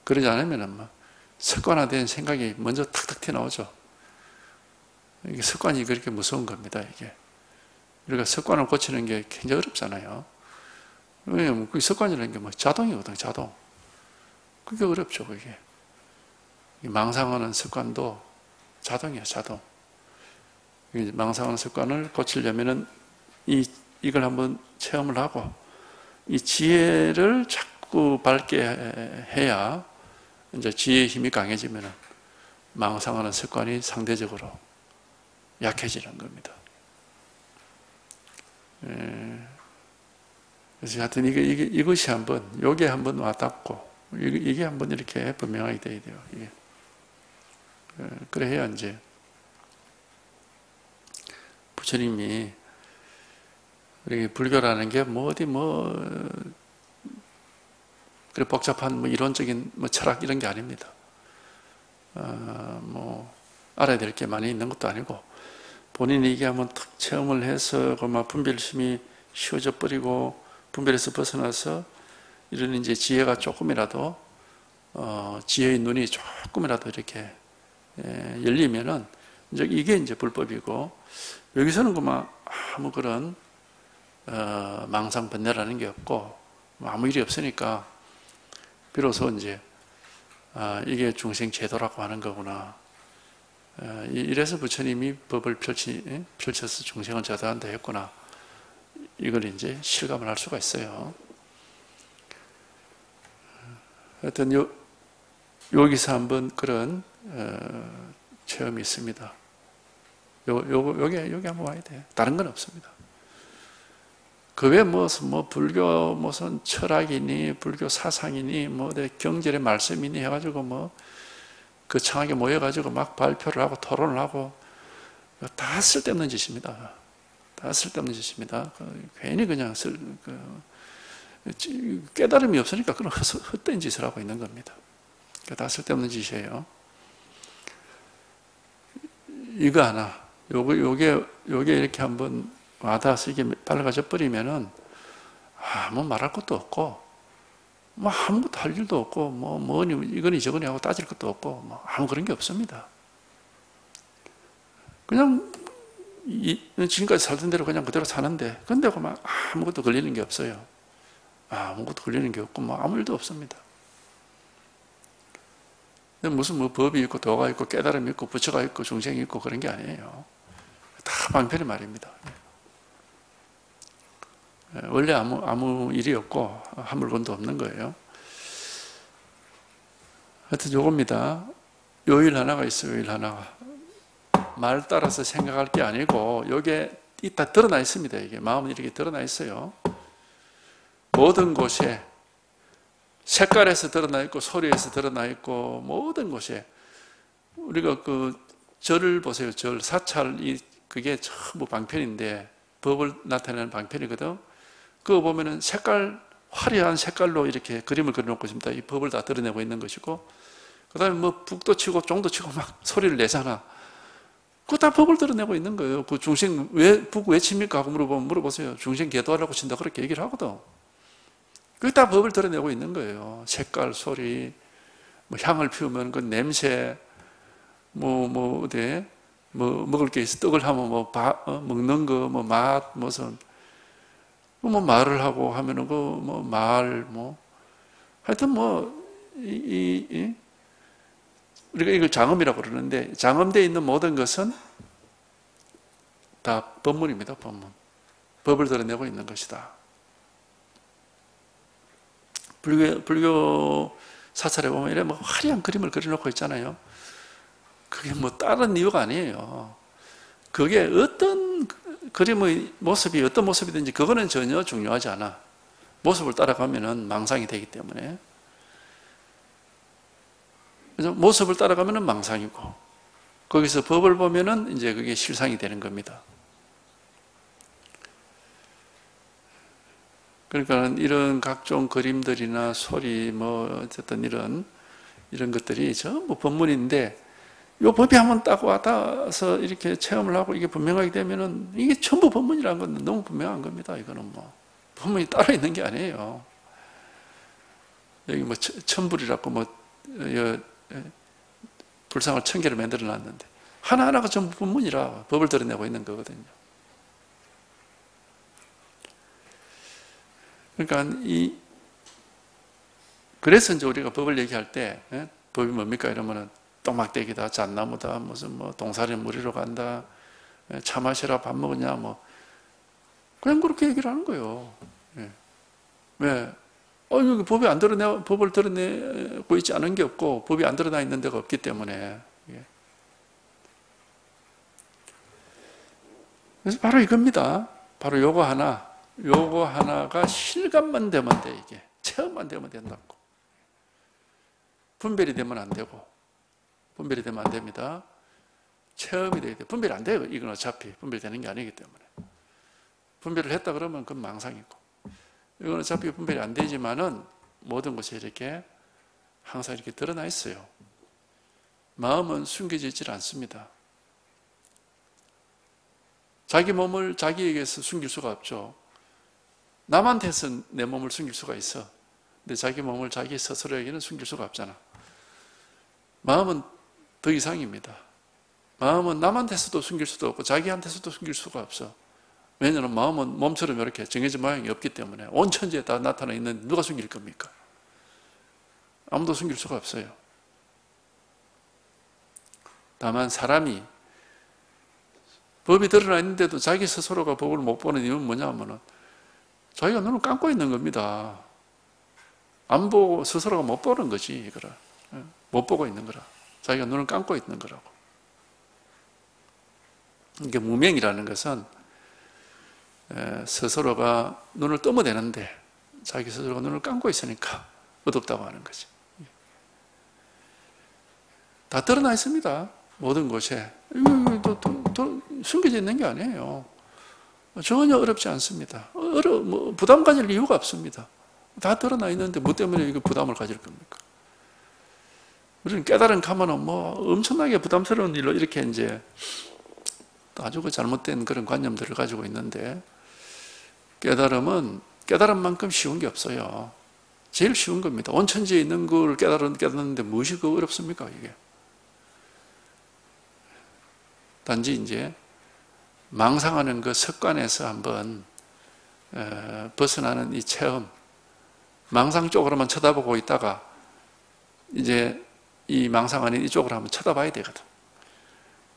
그러지 않으면 뭐 습관화된 생각이 먼저 탁탁 튀어나오죠. 이게 습관이 그렇게 무서운 겁니다. 이게. 우리가 습관을 고치는 게 굉장히 어렵잖아요. 왜냐면 그 습관이라는 게 뭐 자동이거든요. 자동. 그게 어렵죠. 그게. 망상하는 습관도 자동이에요. 자동. 망상하는 습관을 고치려면은 이걸 한번 체험을 하고 이 지혜를 자꾸 밝게 해야 이제 지혜의 힘이 강해지면은 망상하는 습관이 상대적으로 약해지는 겁니다. 그래서 하여튼 이것이 한번, 요게 한번 와닿고, 이게 한번 이렇게 분명하게 돼야 돼요. 이게. 그래야 이제 부처님이 우리 불교라는 게 뭐 어디 그래 복잡한 이론적인 철학 이런 게 아닙니다. 알아야 될 게 많이 있는 것도 아니고, 본인이 이게 한번 탁 체험을 해서 막 분별심이 쉬워져 버리고 분별에서 벗어나서 이런 이제 지혜가 조금이라도 지혜의 눈이 조금이라도 이렇게 열리면은 이제 이게 이제 불법이고, 여기서는 그만 아무 그런 망상 번뇌라는 게 없고 아무 일이 없으니까 비로소 이제 이게 중생제도라고 하는 거구나. 이래서 부처님이 법을 펼쳐서 중생을 제도한다 했구나. 이걸 이제 실감을 할 수가 있어요. 하여튼 여기서 한번 그런 체험이 있습니다. 여기 한번 와야 돼. 다른 건 없습니다. 그 외에 무슨 불교 무슨 철학이니 불교 사상이니 경전의 말씀이니 해가지고 거창하게 모여가지고 막 발표를 하고 토론을 하고 다 쓸데없는 짓입니다. 다 쓸데없는 짓입니다. 괜히 그냥 깨달음이 없으니까 그런 헛된 짓을 하고 있는 겁니다. 다 쓸데없는 짓이에요. 이거 하나, 요게 이렇게 한번 와닿아서 이게 밝아져 버리면은 아무 말할 것도 없고 아무것도 할 일도 없고 이거니 저거니 하고 따질 것도 없고 아무 그런 게 없습니다. 그냥 지금까지 살던 대로 그냥 그대로 사는데, 근데 아무것도 걸리는 게 없어요. 아무것도 걸리는 게 없고 아무 일도 없습니다. 무슨 법이 있고 도가 있고 깨달음이 있고 부처가 있고 중생이 있고 그런 게 아니에요. 다 방편의 말입니다. 원래 아무 일이 없고 한 물건도 없는 거예요. 하여튼 요겁니다. 요일 하나가 있어요. 요일 하나가 말 따라서 생각할 게 아니고 요게 다 드러나 있습니다. 이게 마음은 이렇게 드러나 있어요. 모든 곳에 색깔에서 드러나 있고 소리에서 드러나 있고 모든 곳에 우리가 그 절을 보세요. 절 사찰이 그게 전부 방편인데 법을 나타내는 방편이거든. 그거 보면은 화려한 색깔로 이렇게 그림을 그려놓고 있습니다. 이 법을 다 드러내고 있는 것이고, 그 다음에 북도 치고 종도 치고 막 소리를 내잖아. 그거 다 법을 드러내고 있는 거예요. 그 중생 북 왜 칩니까? 하고 물어보세요. 중생 계도하라고 친다 그렇게 얘기를 하거든. 그게 다 법을 드러내고 있는 거예요. 색깔, 소리, 향을 피우면 그 냄새, 어디 먹을 게 있어. 떡을 하면 먹는 거, 맛, 무슨 말을 하고 하면은 하여튼 우리가 이걸 장엄이라고 그러는데, 장엄되어 있는 모든 것은 다 법문입니다. 법문. 법을 드러내고 있는 것이다. 불교 사찰에 보면 이래 화려한 그림을 그려놓고 있잖아요. 그게 다른 이유가 아니에요. 그게 어떤 그림의 모습이 어떤 모습이든지 그거는 전혀 중요하지 않아. 모습을 따라가면은 망상이 되기 때문에. 그래서 모습을 따라가면은 망상이고, 거기서 법을 보면은 이제 그게 실상이 되는 겁니다. 그러니까 이런 각종 그림들이나 소리, 어쨌든 이런 것들이 전부 법문인데, 요 법이 한번 딱 와닿아서 이렇게 체험을 하고 이게 분명하게 되면은 이게 전부 법문이라는 건 너무 분명한 겁니다. 이거는 법문이 따로 있는 게 아니에요. 여기 천불이라고 불상을 1000개를 만들어 놨는데 하나하나가 전부 법문이라 법을 드러내고 있는 거거든요. 그러니까 그래서 이제 우리가 법을 얘기할 때 법이 뭡니까 이러면은 똥막대기다, 잣나무다, 무슨 동산에 무리로 간다, 차 마시라, 밥 먹었냐, 그냥 그렇게 얘기를 하는 거예요. 왜? 여기 법을 드러내고 있지 않은 게 없고, 법이 안 드러나 있는 데가 없기 때문에. 그래서 바로 이겁니다. 바로 요거 하나가 실감만 되면 돼, 이게. 체험만 되면 된다고. 분별이 되면 안 되고. 분별이 되면 안 됩니다. 체험이 돼야 돼. 분별이 안 돼요. 이건 어차피 분별되는 게 아니기 때문에. 분별을 했다 그러면 그건 망상이고. 이건 어차피 분별이 안 되지만은 모든 것이 이렇게 항상 이렇게 드러나 있어요. 마음은 숨겨지질 않습니다. 자기 몸을 자기에게서 숨길 수가 없죠. 남한테서 내 몸을 숨길 수가 있어. 근데 자기 몸을 자기 스스로에게는 숨길 수가 없잖아. 마음은 더 이상입니다. 마음은 남한테서도 숨길 수도 없고 자기한테서도 숨길 수가 없어. 왜냐하면 마음은 몸처럼 이렇게 정해진 모양이 없기 때문에 온 천지에 다 나타나 있는데 누가 숨길 겁니까? 아무도 숨길 수가 없어요. 다만 사람이 법이 드러나 있는데도 자기 스스로가 법을 못 보는 이유는 뭐냐면은 자기가 눈을 감고 있는 겁니다. 안 보고 스스로가 못 보는 거지, 이거를. 못 보고 있는 거라. 자기가 눈을 감고 있는 거라고. 이게 무명이라는 것은 스스로가 눈을 뜨면 되는데 자기 스스로가 눈을 감고 있으니까 어둡다고 하는 거지. 다 드러나 있습니다. 모든 곳에. 숨겨져 있는 게 아니에요. 전혀 어렵지 않습니다. 부담 가질 이유가 없습니다. 다 드러나 있는데 뭐 때문에 이거 부담을 가질 겁니까? 우리는 깨달음 가면은 뭐 엄청나게 부담스러운 일로 이렇게 이제 아주 그 잘못된 그런 관념들을 가지고 있는데 깨달음만큼 쉬운 게 없어요. 제일 쉬운 겁니다. 온 천지에 있는 걸 깨달았는데 무엇이 그 어렵습니까, 이게? 단지 이제 망상하는 그 습관에서 한번 벗어나는 이 체험, 망상 쪽으로만 쳐다보고 있다가 이제 이 망상 아닌 이쪽으로 한번 쳐다봐야 되거든.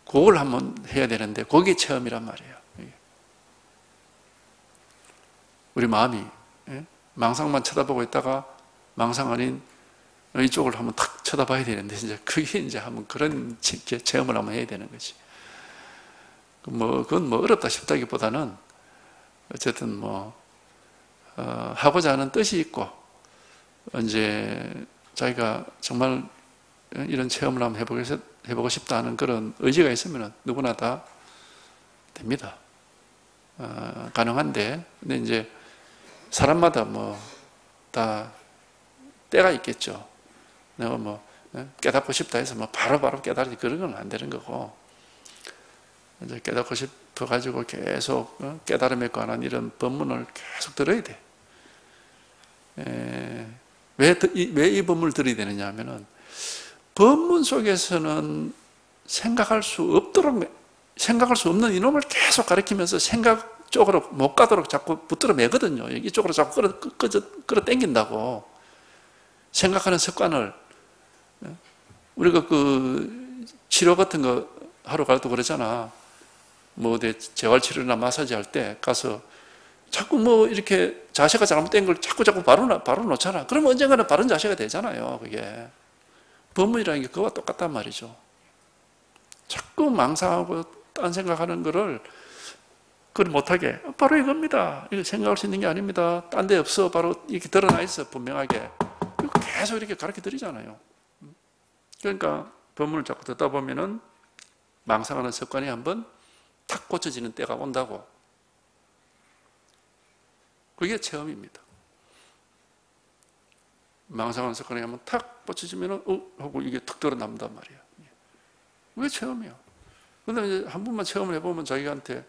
그걸 한번 해야 되는데 그게 체험이란 말이에요. 우리 마음이 망상만 쳐다보고 있다가 망상 아닌 이쪽을 한번 탁 쳐다봐야 되는데 이제 그게 이제 한번 그런 체험을 한번 해야 되는 거지. 그건 어렵다 싶다기보다는 어쨌든 하고자 하는 뜻이 있고 이제 자기가 정말 이런 체험을 한번 해보고 싶다 하는 그런 의지가 있으면 누구나 다 됩니다. 가능한데, 근데 이제 사람마다 다 때가 있겠죠. 내가 깨닫고 싶다 해서 바로바로 깨달지 그런 건 안 되는 거고, 이제 깨닫고 싶어가지고 계속 깨달음에 관한 이런 법문을 계속 들어야 돼. 왜 이 법문을 들어야 되느냐 하면은 법문 속에서는 생각할 수 없는 이놈을 계속 가르치면서 생각 쪽으로 못 가도록 자꾸 붙들어 매거든요. 이쪽으로 자꾸 끌어당긴다고. 생각하는 습관을. 우리가 그 치료 같은 거 하러 갈 때 그러잖아. 어디 재활치료나 마사지 할 때 가서 자꾸 이렇게 자세가 잘못된 걸 자꾸 바로 놓잖아. 그러면 언젠가는 바른 자세가 되잖아요, 그게. 법문이라는 게 그거와 똑같단 말이죠. 자꾸 망상하고 딴 생각하는 거를 그걸 못하게 바로 이겁니다. 이거 생각할 수 있는 게 아닙니다. 딴 데 없어. 바로 이렇게 드러나 있어, 분명하게. 이거 계속 이렇게 가르쳐 드리잖아요. 그러니까 법문을 자꾸 듣다 보면은 망상하는 습관이 한번 탁 고쳐지는 때가 온다고. 그게 체험입니다. 망상하는 습관이 한번 탁 고쳐지면은 하고 이게 탁 드러난단 말이에요. 그게 체험이에요. 그런데 이제 한 번만 체험을 해보면 자기한테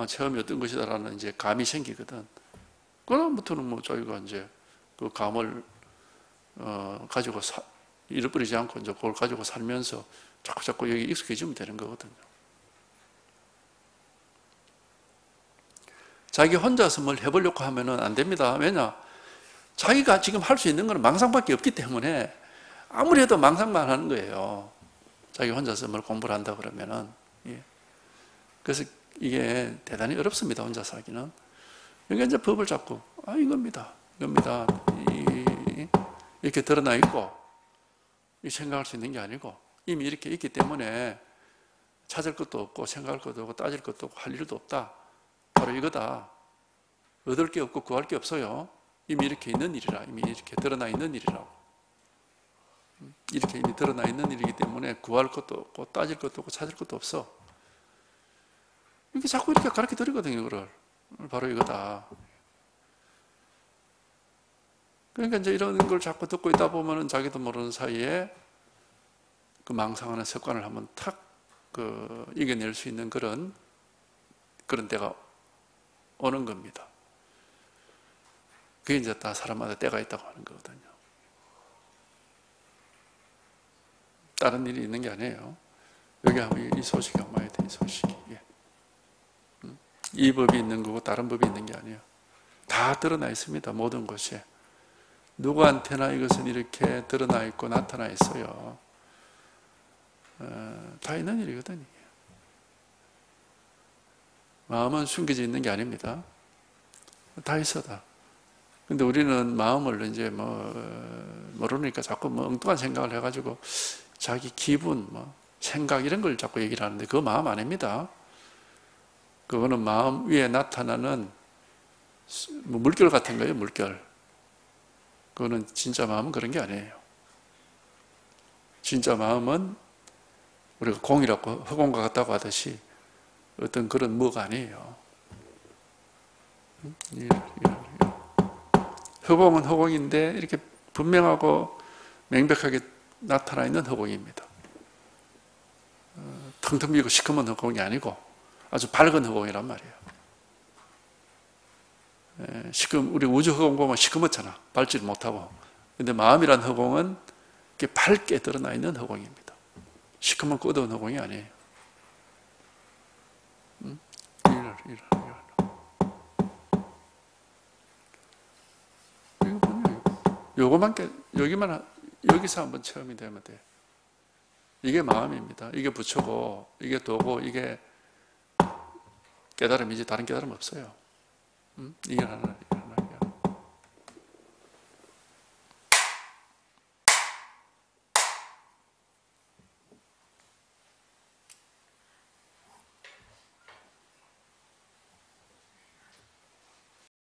체험이 어떤 것이다라는 이제 감이 생기거든. 그다음부터는 자기가 이제 그 감을 가지고 잃어버리지 않고 이제 그걸 가지고 살면서 자꾸 여기 익숙해지면 되는 거거든요. 자기 혼자서 뭘 해보려고 하면은 안 됩니다. 왜냐? 자기가 지금 할 수 있는 건 망상밖에 없기 때문에 아무리 해도 망상만 하는 거예요. 자기 혼자서 뭘 공부를 한다 그러면은. 그래서 이게 대단히 어렵습니다. 혼자서 하기는. 그러니까 이제 법을 잡고 이겁니다. 이렇게 드러나 있고 생각할 수 있는 게 아니고 이미 이렇게 있기 때문에 찾을 것도 없고 생각할 것도 없고 따질 것도 없고 할 일도 없다. 바로 이거다. 얻을 게 없고 구할 게 없어요. 이미 이렇게 있는 일이라. 이미 이렇게 드러나 있는 일이라고. 이렇게 이미 드러나 있는 일이기 때문에 구할 것도 없고 따질 것도 없고 찾을 것도 없어. 이렇게 자꾸 이렇게 가르쳐 드리거든요. 이거를. 바로 이거다. 그러니까 이제 이런 걸 자꾸 듣고 있다 보면은 자기도 모르는 사이에 그 망상하는 습관을 한번 탁 이겨낼 수 있는 그런 때가 오는 겁니다. 그게 이제 다 사람마다 때가 있다고 하는 거거든요. 다른 일이 있는 게 아니에요. 여기 하면 이 소식이 엄마에 대한 소식이. 이 법이 있는 거고 다른 법이 있는 게 아니에요. 다 드러나 있습니다. 모든 것이. 누구한테나 이것은 이렇게 드러나 있고 나타나 있어요. 다 있는 일이거든요. 마음은 숨겨져 있는 게 아닙니다. 다 있어, 다. 근데 우리는 마음을 이제 모르니까 자꾸 엉뚱한 생각을 해가지고 자기 기분, 생각 이런 걸 자꾸 얘기를 하는데 그거 마음 아닙니다. 그거는 마음 위에 나타나는 물결 같은 거예요, 물결. 그거는 진짜 마음은 그런 게 아니에요. 진짜 마음은 우리가 공이라고, 허공과 같다고 하듯이 어떤 그런 뭐가 아니에요. 허공은 허공인데 이렇게 분명하고 명백하게 나타나 있는 허공입니다. 텅텅 비고 시커먼 허공이 아니고 아주 밝은 허공이란 말이에요. 우리 우주 허공 보면 시커멓잖아. 밟지를 못하고. 근데 마음이란 허공은 이렇게 밝게 드러나 있는 허공입니다. 시커멓고 어두운 허공이 아니에요. 요거만, 여기서 한번 체험이 되면 돼요. 이게 마음입니다. 이게 부처고, 이게 도고, 이게 깨달음이지 다른 깨달음 없어요. 이게 하나.